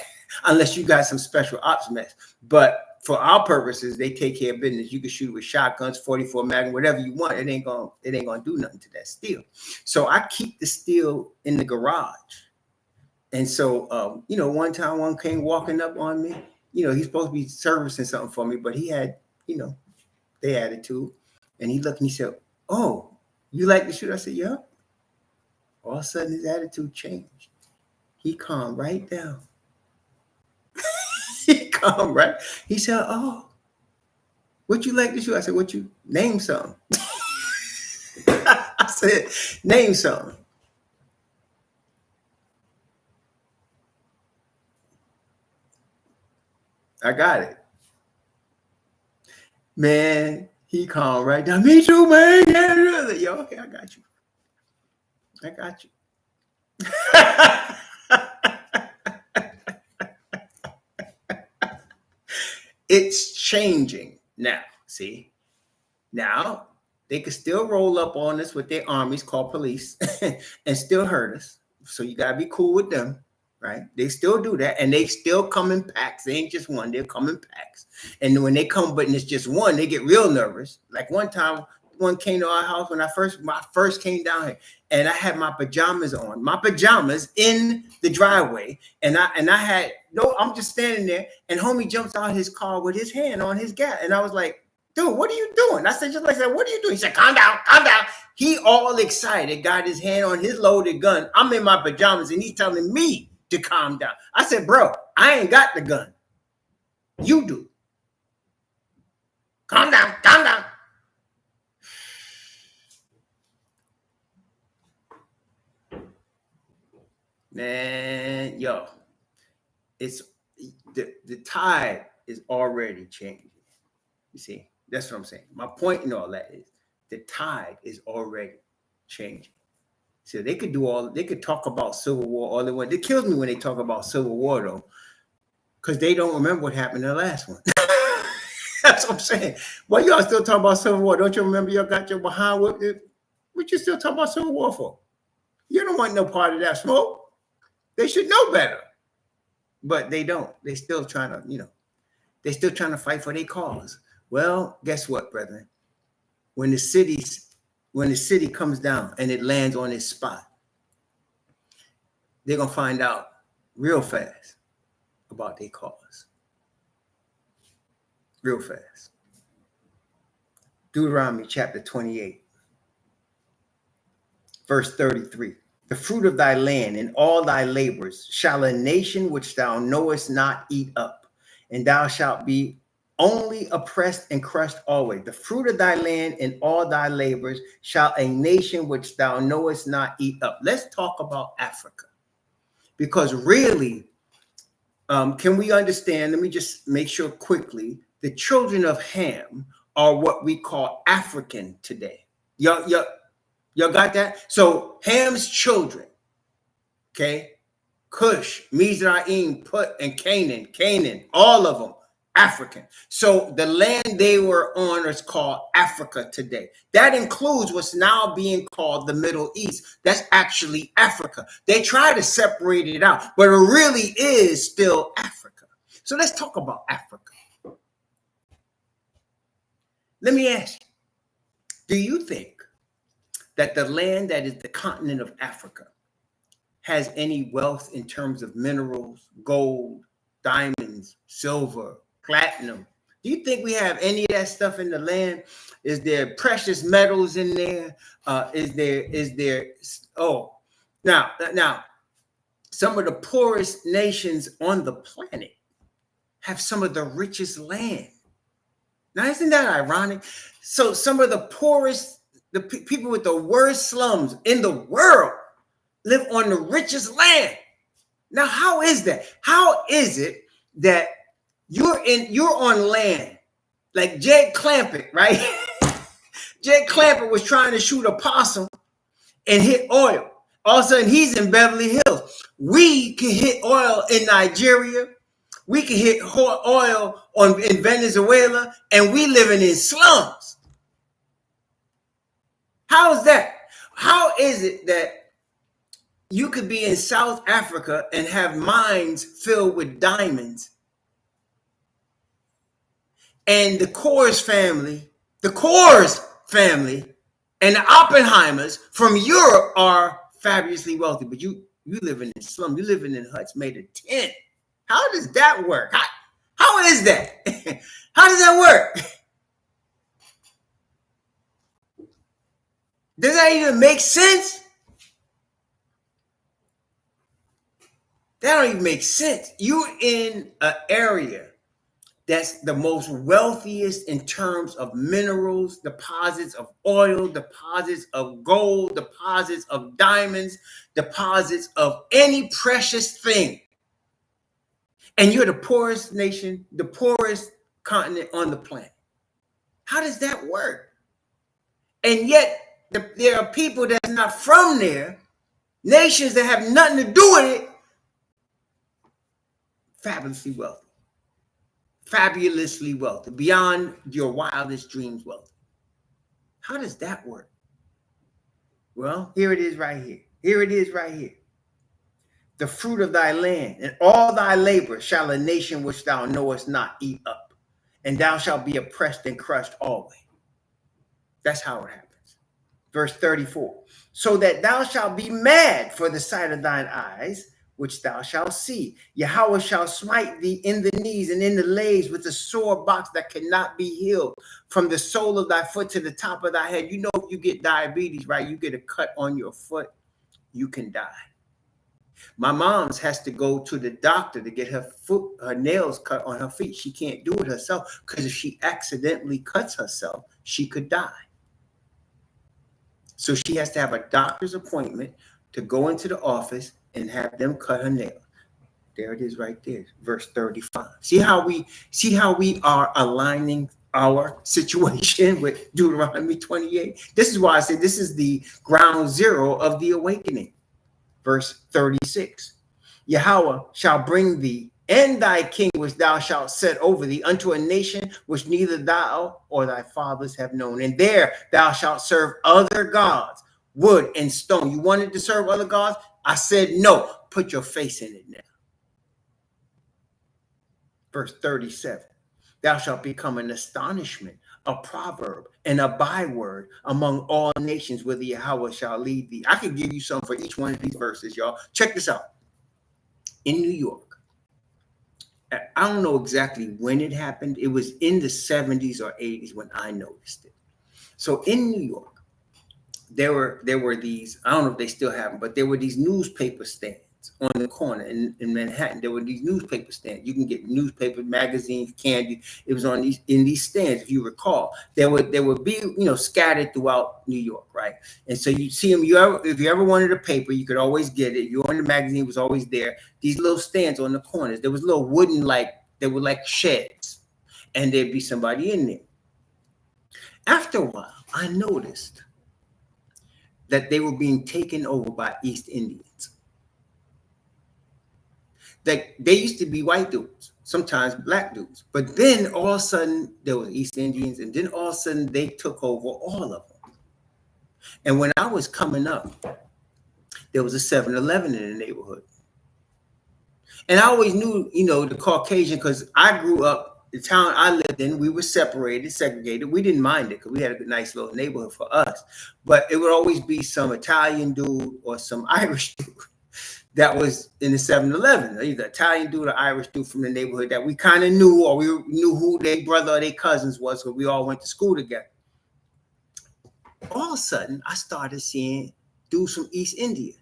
Unless you got some special ops mess. But for our purposes, they take care of business. You can shoot with shotguns, 44 Magnum, whatever you want. It ain't gonna do nothing to that steel. So I keep the steel in the garage. And so, one time one came walking up on me. He's supposed to be servicing something for me, but he had, the attitude. And he looked and he said, "Oh, you like to shoot?" I said, "Yeah." All of a sudden, his attitude changed. He calmed right down. He calmed right. He said, "Oh, what you like to shoot?" I said, "What you name something?" I said, "Name something." I got it. Man, he calmed right down. "Me too, man." Yo, okay, I got you. It's changing now. See, now they can still roll up on us with their armies called police and still hurt us. So you gotta be cool with them, right? They still do that, and they still come in packs. They ain't just one; they'll come in packs. And when they come, but it's just one, they get real nervous. Like one time, one came to our house when I first came down here, and I had my pajamas in the driveway, and I had I'm just standing there, and homie jumps out of his car with his hand on his gas, and I was like, "Dude, what are you doing?" I said, just like that, "What are you doing?" He said, calm down. He all excited, got his hand on his loaded gun. I'm in my pajamas, and he's telling me to calm down. I said, "Bro, I ain't got the gun. You do. Calm down. Man, yo, it's the tide is already changing. You see, that's what I'm saying. My point in all that is the tide is already changing. So they could talk about Civil War all they want. It kills me when they talk about Civil War though, because they don't remember what happened in the last one. That's what I'm saying. Well, y'all still talking about Civil War? Don't you remember y'all got your behind whipped? What you still talking about Civil War for? You don't want no part of that smoke. They should know better, but they don't. They still trying to fight for their cause. Well, guess what, brethren? When the city comes down and it lands on its spot, they're gonna find out real fast about their cause. Real fast. Deuteronomy chapter 28, verse 33. The fruit of thy land and all thy labors shall a nation which thou knowest not eat up, and thou shalt be only oppressed and crushed always. The fruit of thy land and all thy labors shall a nation which thou knowest not eat up. Let's talk about Africa, because really, can we understand? Let me just make sure quickly. The children of Ham are what we call African today. Y'all got that? So Ham's children, okay, Cush, Mizraim, Put, and Canaan, all of them African. So the land they were on is called Africa today. That includes what's now being called the Middle East. That's actually Africa. They try to separate it out, but it really is still Africa. So let's talk about Africa. Let me ask you, do you think that the land that is the continent of Africa has any wealth in terms of minerals, gold, diamonds, silver, platinum? Do you think we have any of that stuff in the land? Is there precious metals in there? Now, some of the poorest nations on the planet have some of the richest land. Now, isn't that ironic? So some of the poorest, the people with the worst slums in the world live on the richest land. Now, how is that? How is it that you're on land like Jed Clampett, right? Jed Clampett was trying to shoot a possum and hit oil. All of a sudden, he's in Beverly Hills. We can hit oil in Nigeria. We can hit oil in Venezuela, and we living in slums. How is that? How is it that you could be in South Africa and have mines filled with diamonds, and the Coors family, and the Oppenheimers from Europe are fabulously wealthy, but you living in slum, you living in huts made of tin? How does that work? How is that? How does that work? Does that even make sense? That don't even make sense. You in an area that's the most wealthiest in terms of minerals, deposits of oil, deposits of gold, deposits of diamonds, deposits of any precious thing. And you're the poorest nation, the poorest continent on the planet. How does that work? And yet there are people that's not from there, nations that have nothing to do with it, fabulously wealthy, beyond your wildest dreams wealthy. How does that work? Well, here it is right here. The fruit of thy land and all thy labor shall a nation which thou knowest not eat up, and thou shalt be oppressed and crushed always. That's how it happens. Verse 34, so that thou shalt be mad for the sight of thine eyes, which thou shalt see. Yahweh shall smite thee in the knees and in the legs with a sore box that cannot be healed, from the sole of thy foot to the top of thy head. You know, if you get diabetes, right, you get a cut on your foot, you can die. My mom's has to go to the doctor to get her nails cut on her feet. She can't do it herself, because if she accidentally cuts herself, she could die. So she has to have a doctor's appointment to go into the office and have them cut her nails. There it is right there, verse 35. See how we are aligning our situation with Deuteronomy 28? This is why I say this is the ground zero of the awakening. Verse 36. Yahweh shall bring thee and thy king which thou shalt set over thee unto a nation which neither thou or thy fathers have known. And there thou shalt serve other gods, wood and stone. You wanted to serve other gods? I said no. Put your face in it now. Verse 37. Thou shalt become an astonishment, a proverb, and a byword among all nations, whither Yahweh shall lead thee. I could give you some for each one of these verses, y'all. Check this out. In New York, I don't know exactly when it happened. It was in the 70s or 80s when I noticed it. So in New York, there were these, I don't know if they still have them, but there were these newspaper stands on the corner in Manhattan. There were these newspaper stands. You can get newspapers, magazines, candy. It was in these stands, if you recall. There would be, scattered throughout New York, right? And so you see them. If you ever wanted a paper, you could always get it. You wanted a magazine, it was always there. These little stands on the corners. There was little wooden, they were like sheds, and there'd be somebody in there. After a while, I noticed that they were being taken over by East Indians. That they used to be white dudes, sometimes black dudes, but then all of a sudden there was East Indians, and then all of a sudden they took over all of them. And when I was coming up, there was a 7-Eleven in the neighborhood. And I always knew, the Caucasian, because I grew up, the town I lived in, we were separated, segregated. We didn't mind it because we had a nice little neighborhood for us. But it would always be some Italian dude or some Irish dude that was in the 7-Eleven, either Italian dude or Irish dude from the neighborhood that we kind of knew, or we knew who their brother or their cousins was, because we all went to school together. All of a sudden, I started seeing dudes from East India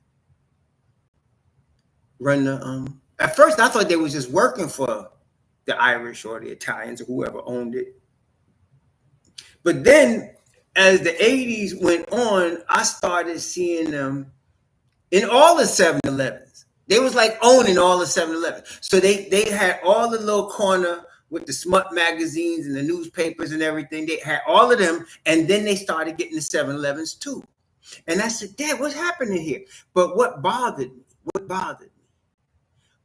run the. At first, I thought they was just working for the Irish or the Italians or whoever owned it. But then, as the 80s went on, I started seeing them in all the 7-Elevens. They was like owning all the 7-Elevens. So they had all the little corner with the smut magazines and the newspapers and everything. They had all of them. And then they started getting the 7-Elevens too. And I said, Dad, what's happening here? But what bothered me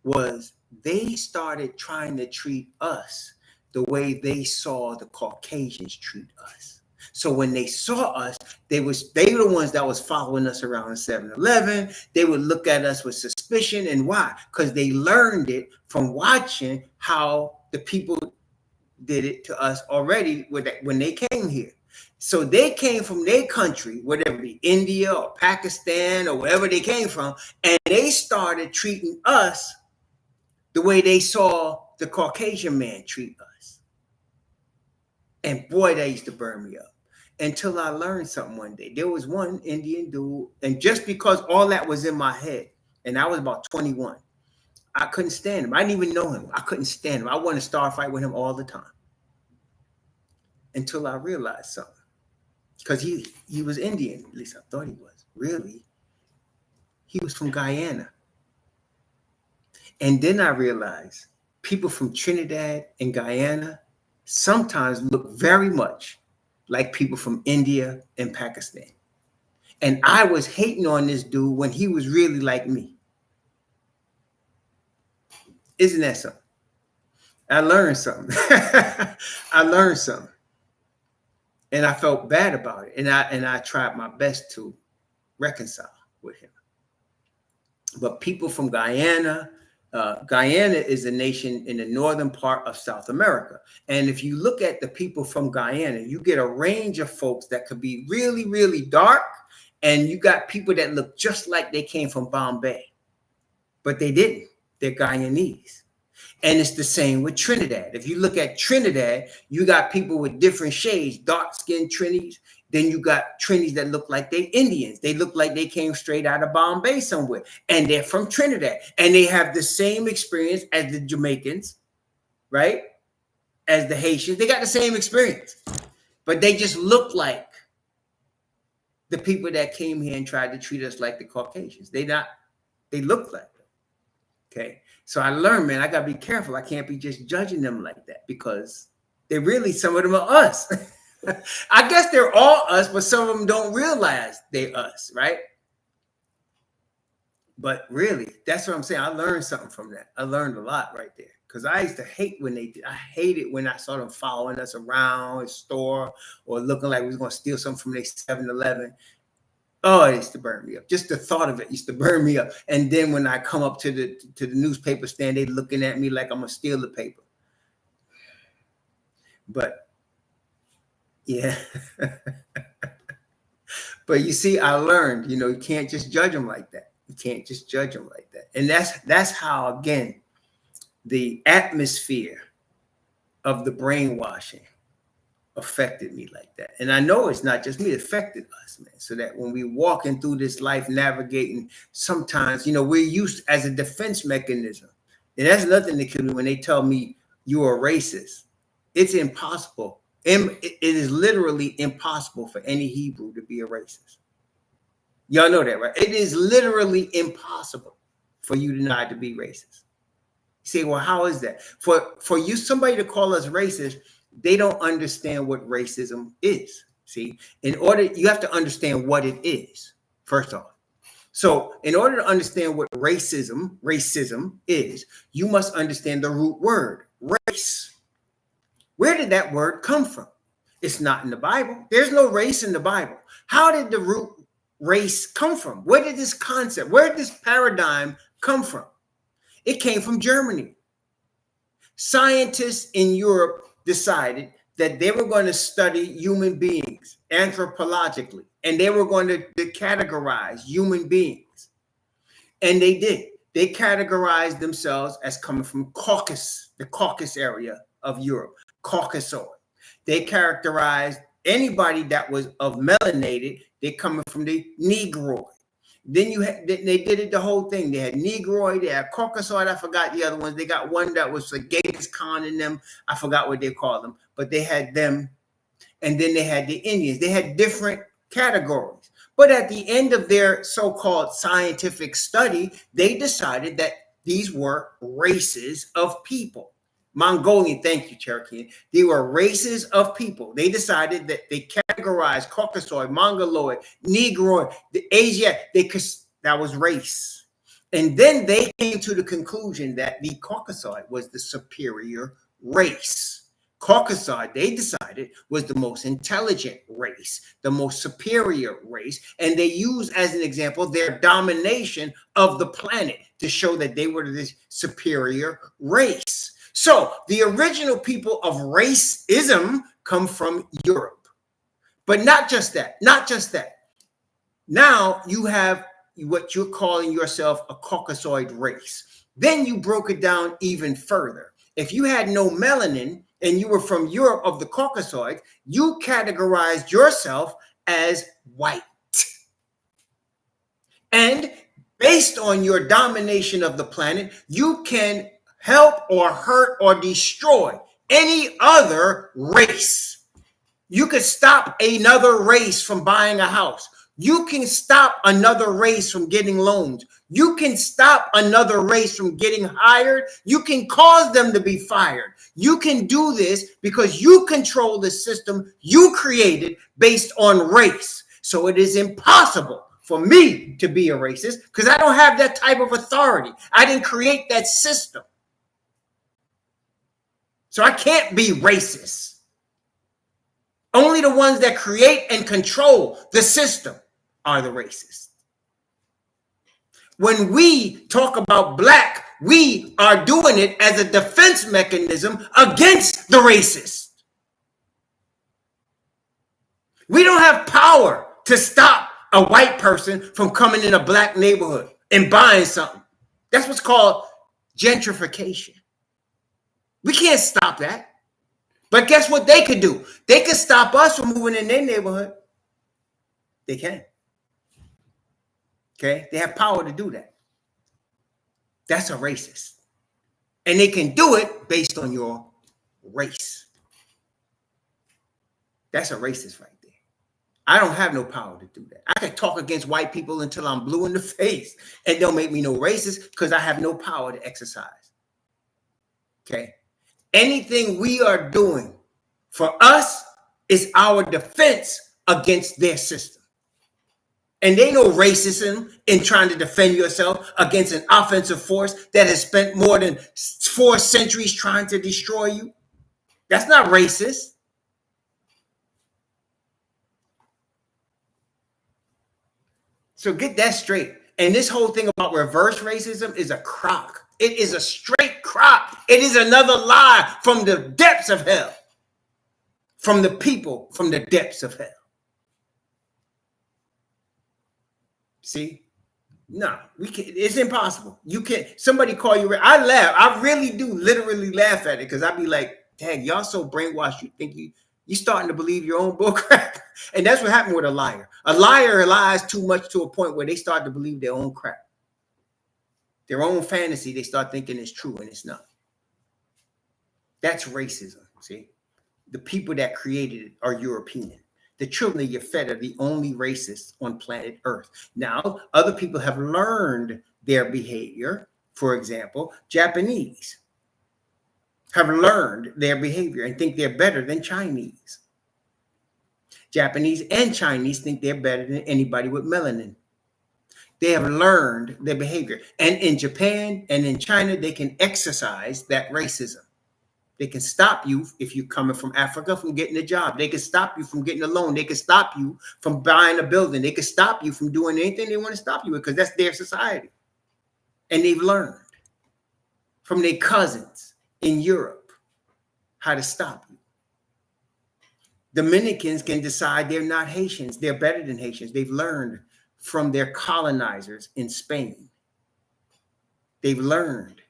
was they started trying to treat us the way they saw the Caucasians treat us. So when they saw us, they were the ones that was following us around 7-Eleven. They would look at us with suspicion. And why? Because they learned it from watching how the people did it to us already when they came here. So they came from their country, whatever, India or Pakistan or wherever they came from, and they started treating us the way they saw the Caucasian man treat us. And boy, that used to burn me up. Until I learned something one day. There was one Indian dude, and just because all that was in my head, and I was about 21, I couldn't stand him. I didn't even know him. I couldn't stand him. I wanted to start a fight with him all the time. Until I realized something. Because he was Indian, at least I thought he was. Really? He was from Guyana. And then I realized people from Trinidad and Guyana sometimes look very much like people from India and Pakistan. And I was hating on this dude when he was really like me. Isn't that something? I learned something. I learned something. And I felt bad about it. And I tried my best to reconcile with him. But people from Guyana, Guyana is a nation in the northern part of South America. And if you look at the people from Guyana, you get a range of folks that could be really, really dark. And you got people that look just like they came from Bombay. But they didn't. They're Guyanese. And it's the same with Trinidad. If you look at Trinidad, you got people with different shades, dark-skinned Trinis. Then you got Trinis that look like they Indians. They look like they came straight out of Bombay somewhere. And they're from Trinidad. And they have the same experience as the Jamaicans, right? As the Haitians. They got the same experience. But they just look like the people that came here and tried to treat us like the Caucasians. They look like them. Okay. So I learned, man, I got to be careful. I can't be just judging them like that because they really, some of them are us. I guess they're all us, but some of them don't realize they're us, right? But really, that's what I'm saying. I learned something from that. I learned a lot right there because I used to hate when they did. I hated when I saw them following us around a store or looking like we was going to steal something from their 7-Eleven. Oh, it used to burn me up. Just the thought of it used to burn me up. And then when I come up to the newspaper stand, they looking at me like I'm gonna steal the paper. But yeah. But you see, I learned, you can't just judge them like that. You can't just judge them like that. And that's how, again, the atmosphere of the brainwashing affected me like that. And I know it's not just me, it affected us, man. So that when we walking through this life navigating, sometimes, we're used as a defense mechanism. And that's another thing that kills me when they tell me you're a racist. It's impossible. It is literally impossible for any Hebrew to be a racist. Y'all know that, right? It is literally impossible for you to not to be racist. You say, well, how is that? For you, somebody to call us racist, they don't understand what racism is. See, you have to understand what it is, first off. So in order to understand what racism is, you must understand the root word, race. Where did that word come from? It's not in the Bible. There's no race in the Bible. How did the root race come from? Where did this concept, where did this paradigm come from? It came from Germany. Scientists in Europe decided that they were going to study human beings anthropologically, and they were going to categorize human beings. And they did. They categorized themselves as coming from Caucasus, the Caucasus area of Europe, Caucasoid. They characterized anybody that was of melanated, they coming from the Negroid. Then they did it the whole thing. They had Negroid, they had Caucasoid. I forgot the other ones. They got one that was like Genghis Khan in them. I forgot what they called them, but they had them. And then they had the Indians. They had different categories. But at the end of their so-called scientific study, they decided that these were races of people. Mongolian, thank you, Cherokee. They were races of people. They decided that they categorized Caucasoid, Mongoloid, Negroid, the Asia. That was race. And then they came to the conclusion that the Caucasoid was the superior race. Caucasoid, they decided, was the most intelligent race, the most superior race, and they used as an example their domination of the planet to show that they were the superior race. So the original people of racism come from Europe. But not just that, not just that. Now you have what you're calling yourself a Caucasoid race. Then you broke it down even further. If you had no melanin and you were from Europe of the Caucasoid, you categorized yourself as white. And based on your domination of the planet, you can help or hurt or destroy any other race. You could stop another race from buying a house. You can stop another race from getting loans. You can stop another race from getting hired. You can cause them to be fired. You can do this because you control the system you created based on race. So it is impossible for me to be a racist because I don't have that type of authority. I didn't create that system. So I can't be racist. Only the ones that create and control the system are the racists. When we talk about black, we are doing it as a defense mechanism against the racist. We don't have power to stop a white person from coming in a black neighborhood and buying something. That's what's called gentrification. We can't stop that. But guess what they could do? They could stop us from moving in their neighborhood. They can. Okay? They have power to do that. That's a racist. And they can do it based on your race. That's a racist right there. I don't have no power to do that. I can talk against white people until I'm blue in the face and don't make me no racist because I have no power to exercise. Okay? Anything we are doing for us is our defense against their system. And they know racism in trying to defend yourself against an offensive force that has spent more than 4 centuries trying to destroy you. That's not racist. So get that straight. And this whole thing about reverse racism is a crock. It is a straight crock. It is another lie from the depths of hell. From the people from the depths of hell. See? No, we can't. It's impossible. You can't. Somebody call you. I laugh. I really do literally laugh at it because I be like, dang, y'all so brainwashed. You think you starting to believe your own bullcrap. And that's what happened with a liar. A liar lies too much to a point where they start to believe their own crap. Their own fantasy, they start thinking it's true and it's not. That's racism, see? The people that created it are European. The children of Yafet are the only racists on planet Earth. Now, other people have learned their behavior. For example, Japanese have learned their behavior and think they're better than Chinese. Japanese and Chinese think they're better than anybody with melanin. They have learned their behavior. And in Japan and in China, they can exercise that racism. They can stop you if you're coming from Africa from getting a job. They can stop you from getting a loan. They can stop you from buying a building. They can stop you from doing anything they want to stop you with because that's their society. And they've learned from their cousins in Europe how to stop you. Dominicans can decide they're not Haitians. They're better than Haitians. They've learned from their colonizers in Spain. They've learned.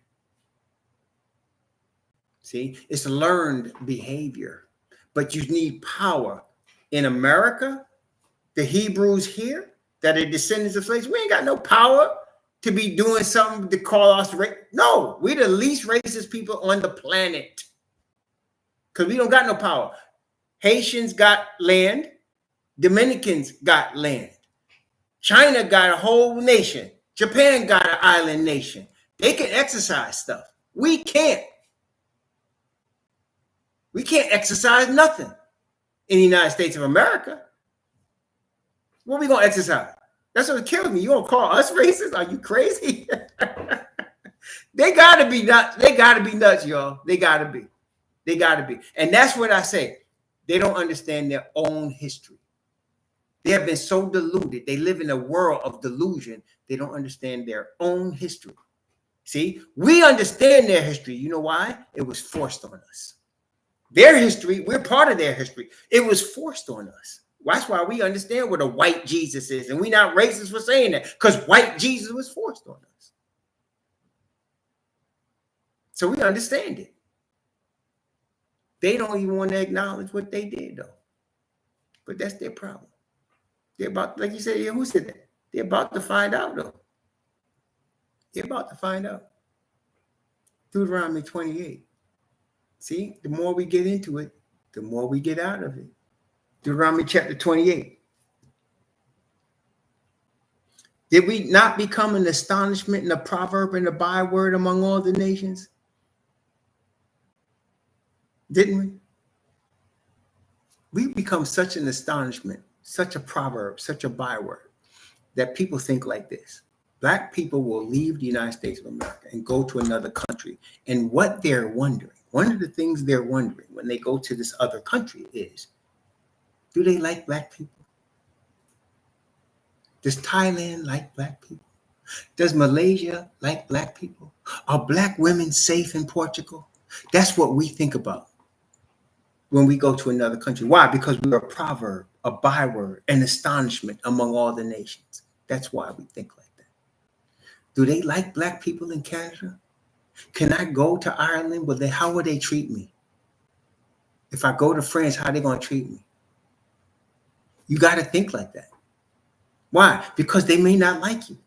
See, it's learned behavior, but you need power. In America, the Hebrews here that are descendants of slaves, we ain't got no power to be doing something to call us no, we're the least racist people on the planet because we don't got no power. Haitians got land. Dominicans got land. China got a whole nation. Japan got an island nation. They can exercise stuff. We can't. We can't exercise nothing in the United States of America. What are we going to exercise? That's what kills me. You don't call us racist? Are you crazy? They got to be nuts. They got to be nuts, y'all. They got to be. They got to be. And that's what I say. They don't understand their own history. They have been so deluded. They live in a world of delusion. They don't understand their own history. See, we understand their history. You know why? It was forced on us. Their history, we're part of their history. It was forced on us. That's why we understand what a white Jesus is. And we're not racist for saying that, because white Jesus was forced on us. So we understand it. They don't even want to acknowledge what they did, though. But that's their problem. They're about, like you said, yeah, who said that? They're about to find out, though. They're about to find out. Deuteronomy 28. See, the more we get into it, the more we get out of it. Deuteronomy chapter 28. Did we not become an astonishment and a proverb and a byword among all the nations? Didn't we? We become such an astonishment, such a proverb, such a byword, that people think like this. Black people will leave the United States of America and go to another country. And what they're wondering, one of the things they're wondering when they go to this other country is, do they like black people? Does Thailand like black people? Does Malaysia like black people? Are black women safe in Portugal? That's what we think about when we go to another country. Why? Because we're a proverb, a byword, an astonishment among all the nations. That's why we think like that. Do they like black people in Canada? Can I go to Ireland? How would they treat me? If I go to France, how are they going to treat me? You got to think like that. Why? Because they may not like you.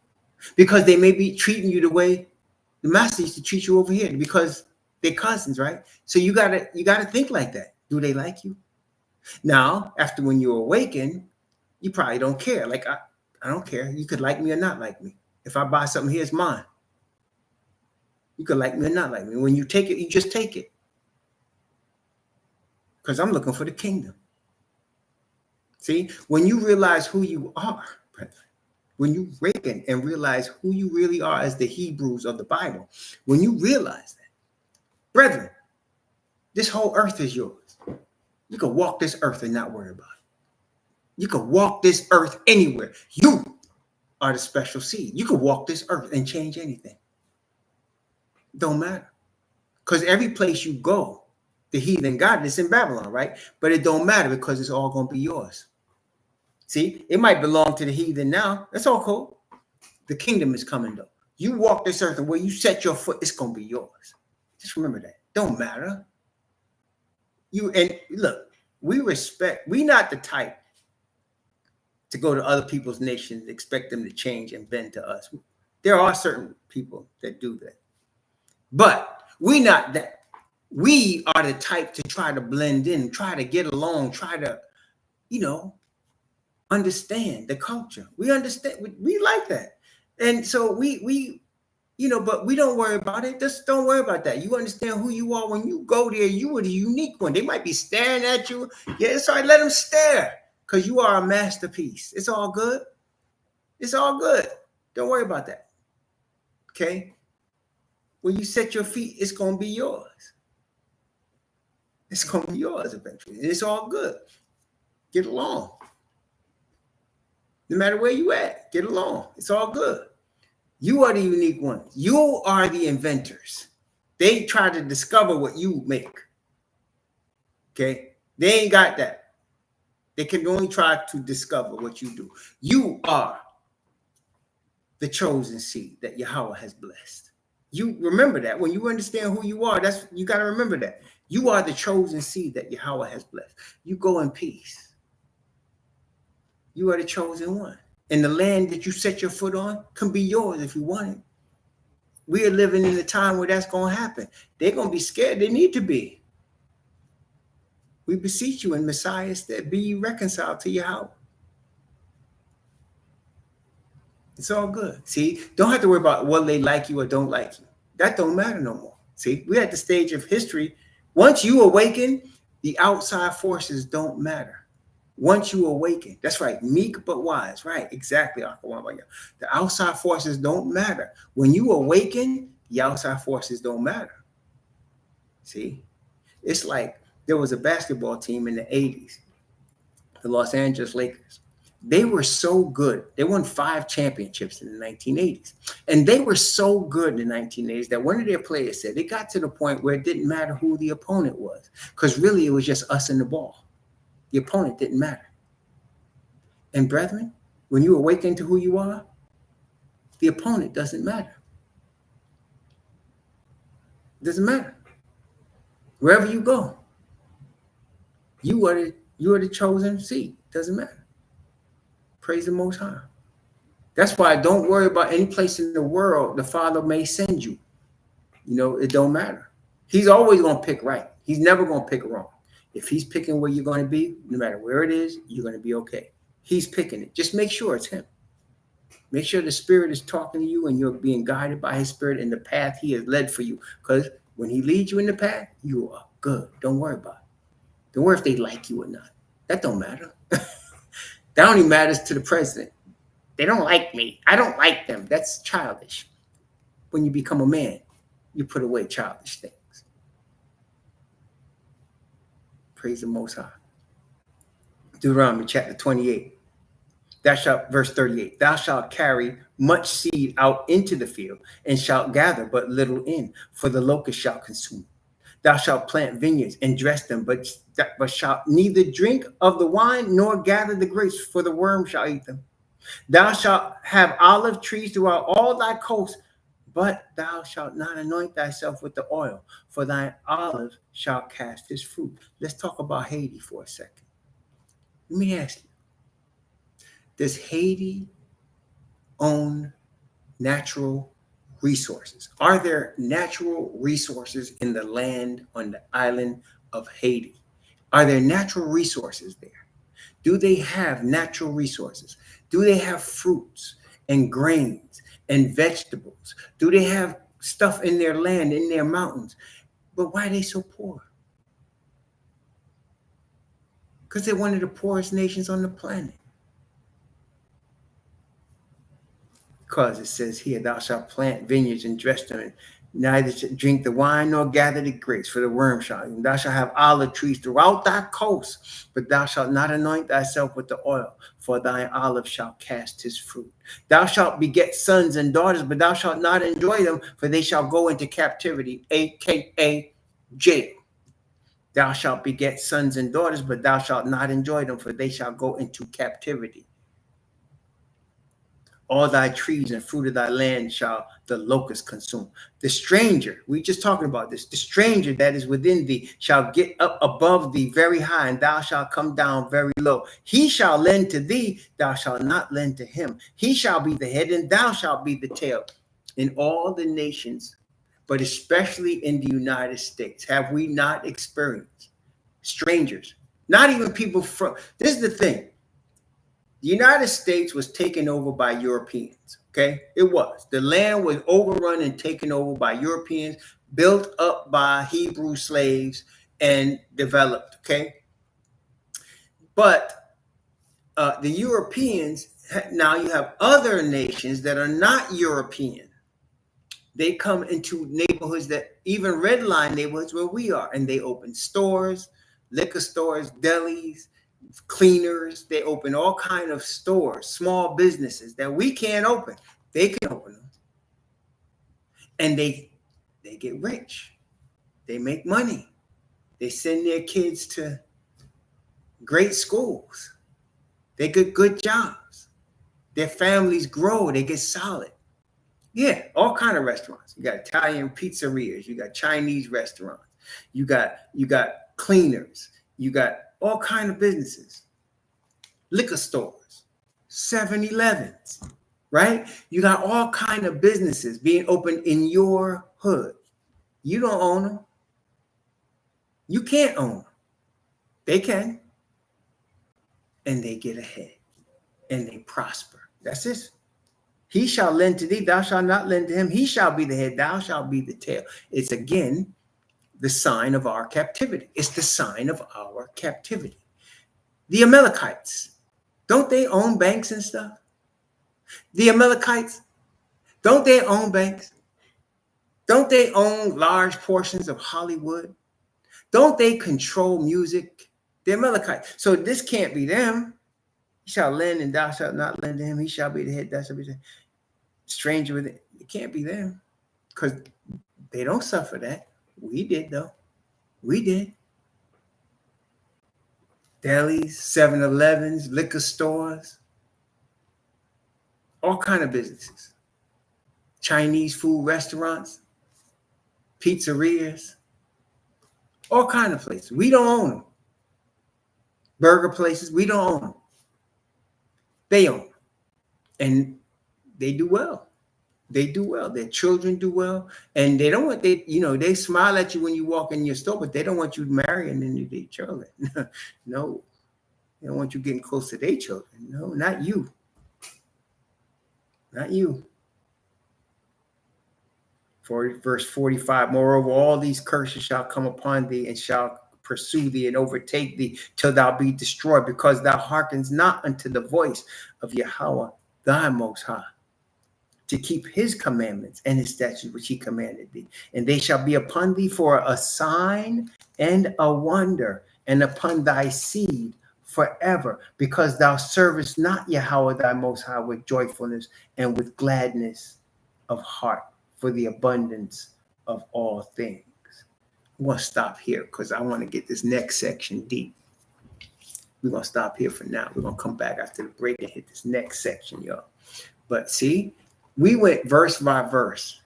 Because they may be treating you the way the master used to treat you over here, because they're cousins, right? So you gotta think like that. Do they like you? Now, after when you awaken, you probably don't care. Like, I don't care. You could like me or not like me. If I buy something here, it's mine. You could like me or not like me. When you take it, you just take it. Because I'm looking for the kingdom. See, when you realize who you are, brethren, when you awaken and realize who you really are as the Hebrews of the Bible, when you realize that, brethren, this whole earth is yours. You can walk this earth and not worry about it. You can walk this earth anywhere. You are the special seed. You can walk this earth and change anything. Don't matter. Because every place you go, the heathen got it. It's in Babylon, right? But it don't matter because it's all going to be yours. See, it might belong to the heathen now. That's all cool. The kingdom is coming, though. You walk this earth and where you set your foot, it's going to be yours. Just remember that. Don't matter. And look, we not the type to go to other people's nations, expect them to change and bend to us. There are certain people that do that. But we not that. We are the type to try to blend in, try to get along, try to, understand the culture. We understand. We like that. And so we but we don't worry about it. Just don't worry about that. You understand who you are. When you go there, you are the unique one. They might be staring at you. Yeah, it's all right. Let them stare, because you are a masterpiece. It's all good. It's all good. Don't worry about that. Okay? When you set your feet, it's going to be yours. It's going to be yours eventually. And it's all good. Get along. No matter where you at, get along. It's all good. You are the unique ones. You are the inventors. They try to discover what you make. Okay? They ain't got that. They can only try to discover what you do. You are the chosen seed that Yahweh has blessed. You remember that. When you understand who you are, you got to remember that. You are the chosen seed that Yahweh has blessed. You go in peace. You are the chosen one. And the land that you set your foot on can be yours if you want it. We are living in a time where that's going to happen. They're going to be scared. They need to be. We beseech you in Messiah's stead, be ye reconciled to Yahweh. It's all good. See, don't have to worry about whether they like you or don't like you. That don't matter no more. See, we're at the stage of history. Once you awaken, The outside forces don't matter. Once you awaken, that's right, meek but wise, right? Exactly. The outside forces don't matter. When you awaken, the outside forces don't matter. See, it's like there was a basketball team in the 80s, the Los Angeles Lakers. They were so good. They won 5 championships in the 1980s. And they were so good in the 1980s that one of their players said it got to the point where it didn't matter who the opponent was, because really it was just us and the ball. The opponent didn't matter. And brethren, when you awaken to who you are, the opponent doesn't matter. It doesn't matter. Wherever you go, you are the chosen seed. Doesn't matter. Praise the Most High. That's why don't worry about any place in the world the Father may send you. You know, it don't matter. He's always going to pick right. He's never going to pick wrong. If he's picking where you're going to be, no matter where it is, you're going to be okay. He's picking it. Just make sure it's him. Make sure the Spirit is talking to you and you're being guided by his Spirit in the path he has led for you. Because when he leads you in the path, you are good. Don't worry about it. Don't worry if they like you or not. That don't matter. That only matters to the president. They don't like me. I don't like them. That's childish. When you become a man, you put away childish things. Praise the Most High. Deuteronomy chapter 28. Verse 38. Thou shalt carry much seed out into the field, and shalt gather but little in, for the locust shall consume. Thou shalt plant vineyards and dress them, but shalt neither drink of the wine nor gather the grapes, for the worm shall eat them. Thou shalt have olive trees throughout all thy coasts, but thou shalt not anoint thyself with the oil, for thine olive shall cast his fruit. Let's talk about Haiti for a second. Let me ask you, does Haiti own natural resources? Are there natural resources in the land on the island of Haiti? Are there natural resources there? Do they have natural resources? Do they have fruits and grains and vegetables? Do they have stuff in their land, in their mountains? But why are they so poor? Because they're one of the poorest nations on the planet. Because it says here, thou shalt plant vineyards and dress them, and neither shalt drink the wine nor gather the grapes, for the worm shall eat. Thou shalt have olive trees throughout thy coasts, but thou shalt not anoint thyself with the oil, for thine olive shall cast his fruit. Thou shalt beget sons and daughters, but thou shalt not enjoy them, for they shall go into captivity, aka jail. Thou shalt beget sons and daughters, but thou shalt not enjoy them, for they shall go into captivity. All thy trees and fruit of thy land shall the locust consume. The stranger, we just talking about this, the stranger that is within thee shall get up above thee very high, and thou shalt come down very low. He shall lend to thee, thou shalt not lend to him. He shall be the head, and thou shalt be the tail. In all the nations, but especially in the United States, have we not experienced strangers? Not even people from, this is the thing. The United States was taken over by Europeans, okay? It was. The land was overrun and taken over by Europeans, built up by Hebrew slaves and developed, okay? But the Europeans, now you have other nations that are not European. They come into neighborhoods that even red line neighborhoods where we are, and they open stores, liquor stores, delis, cleaners. They open all kind of stores, small businesses that we can't open. They can open them, and they get rich. They make money. They send their kids to great schools. They get good jobs. Their families grow. They get solid. Yeah, all kind of restaurants. You got Italian pizzerias. You got Chinese restaurants. You got cleaners. You got all kind of businesses. Liquor stores, 7-Elevens, right? You got all kind of businesses being opened in your hood. You don't own them. You can't own them. They can. And they get ahead. And they prosper. That's it. He shall lend to thee, thou shalt not lend to him. He shall be the head, thou shalt be the tail. It's again the sign of our captivity. It's the sign of our captivity. The Amalekites, don't they own banks and stuff? The Amalekites, don't they own banks? Don't they own large portions of Hollywood? Don't they control music? The Amalekites. So this can't be them. He shall lend and thou shalt not lend to him. He shall be the head, thou shalt be the stranger with it. It can't be them because they don't suffer that. We did, though. We did. Delis, 7-Elevens, liquor stores, all kind of businesses. Chinese food restaurants, pizzerias, all kind of places. We don't own them. Burger places, we don't own them. They own them. And they do well. They do well. Their children do well. And they don't want, they smile at you when you walk in your store, but they don't want you marrying into their children. No. They don't want you getting close to their children. No, not you. Not you. For verse 45, moreover, all these curses shall come upon thee and shall pursue thee and overtake thee till thou be destroyed, because thou hearkens not unto the voice of Yahweh thy Most High, to keep his commandments and his statutes which he commanded thee. And they shall be upon thee for a sign and a wonder, and upon thy seed forever, because thou servest not Yahweh thy Most High with joyfulness and with gladness of heart for the abundance of all things. I'm going to stop here because I want to get this next section deep. We're going to stop here for now. We're going to come back after the break and hit this next section, y'all. But see, we went verse by verse.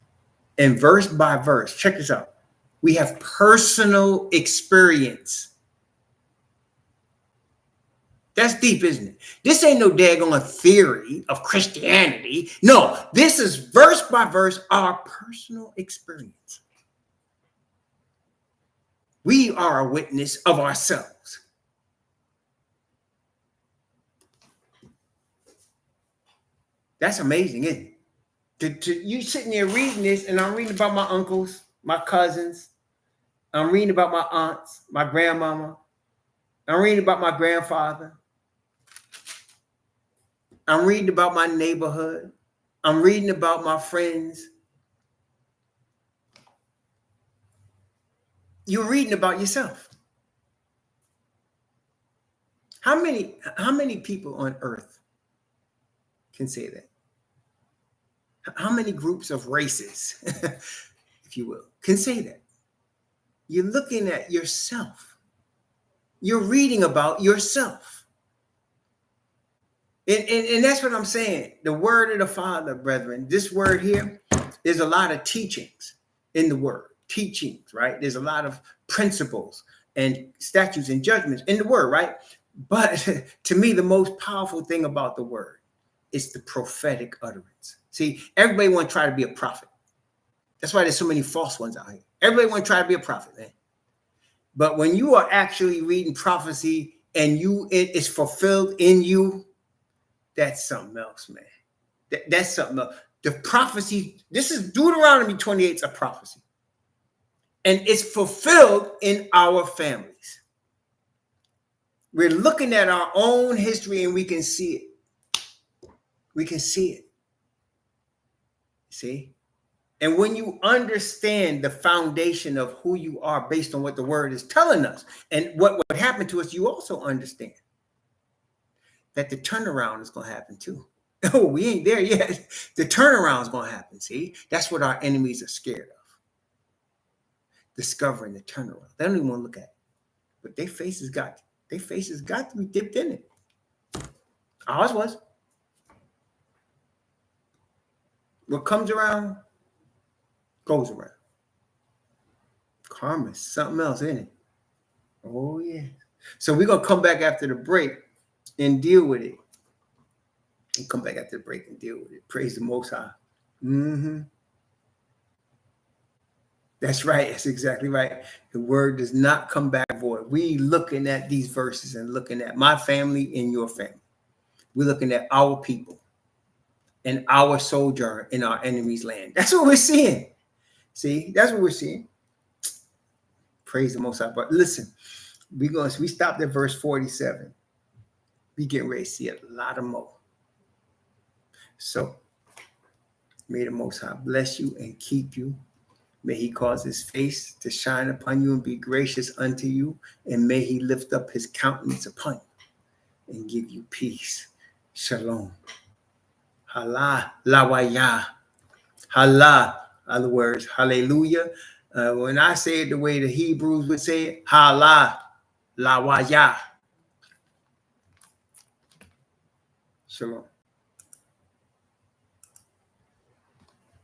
And verse by verse, check this out. We have personal experience. That's deep, isn't it? This ain't no daggone theory of Christianity. No, this is verse by verse, our personal experience. We are a witness of ourselves. That's amazing, isn't it? You sitting there reading this, and I'm reading about my uncles, my cousins. I'm reading about my aunts, my grandmama. I'm reading about my grandfather. I'm reading about my neighborhood. I'm reading about my friends. You're reading about yourself. How many people on earth can say that? How many groups of races, if you will, can say that? You're looking at yourself. You're reading about yourself. And that's what I'm saying. The word of the Father, brethren, this word here, there's a lot of teachings in the word. Teachings, right? There's a lot of principles and statutes and judgments in the word, right? But to me, the most powerful thing about the word is the prophetic utterance. See, everybody want to try to be a prophet. That's why there's so many false ones out here. Everybody want to try to be a prophet, man. But when you are actually reading prophecy and it is fulfilled in you, that's something else, man. That's something else. The prophecy, this is Deuteronomy 28, it's a prophecy. And it's fulfilled in our families. We're looking at our own history and we can see it. We can see it. See? And when you understand the foundation of who you are based on what the word is telling us and what happened to us, you also understand that the turnaround is going to happen too. Oh, we ain't there yet. The turnaround is going to happen. See, that's what our enemies are scared of. Discovering the turnaround. They don't even want to look at it. But their faces got to be dipped in it. Ours was. What comes around goes around. Karma is something else, isn't it? Oh, yeah. So we're going to come back after the break and deal with it. And come back after the break and deal with it. Praise the Most High. Mm-hmm. That's right. That's exactly right. The word does not come back void. We looking at these verses and looking at my family and your family. We're looking at our people and our sojourn in our enemy's land. That's what we're seeing. See, that's what we're seeing. Praise the Most High. But listen, we stopped at verse 47. We get ready to see a lot of more. So may the Most High bless you and keep you. May he cause his face to shine upon you and be gracious unto you. And may he lift up his countenance upon you and give you peace. Shalom. Hala, lawaya. Hala, other words, hallelujah. When I say it the way the Hebrews would say it, hala, lawaya. Shalom.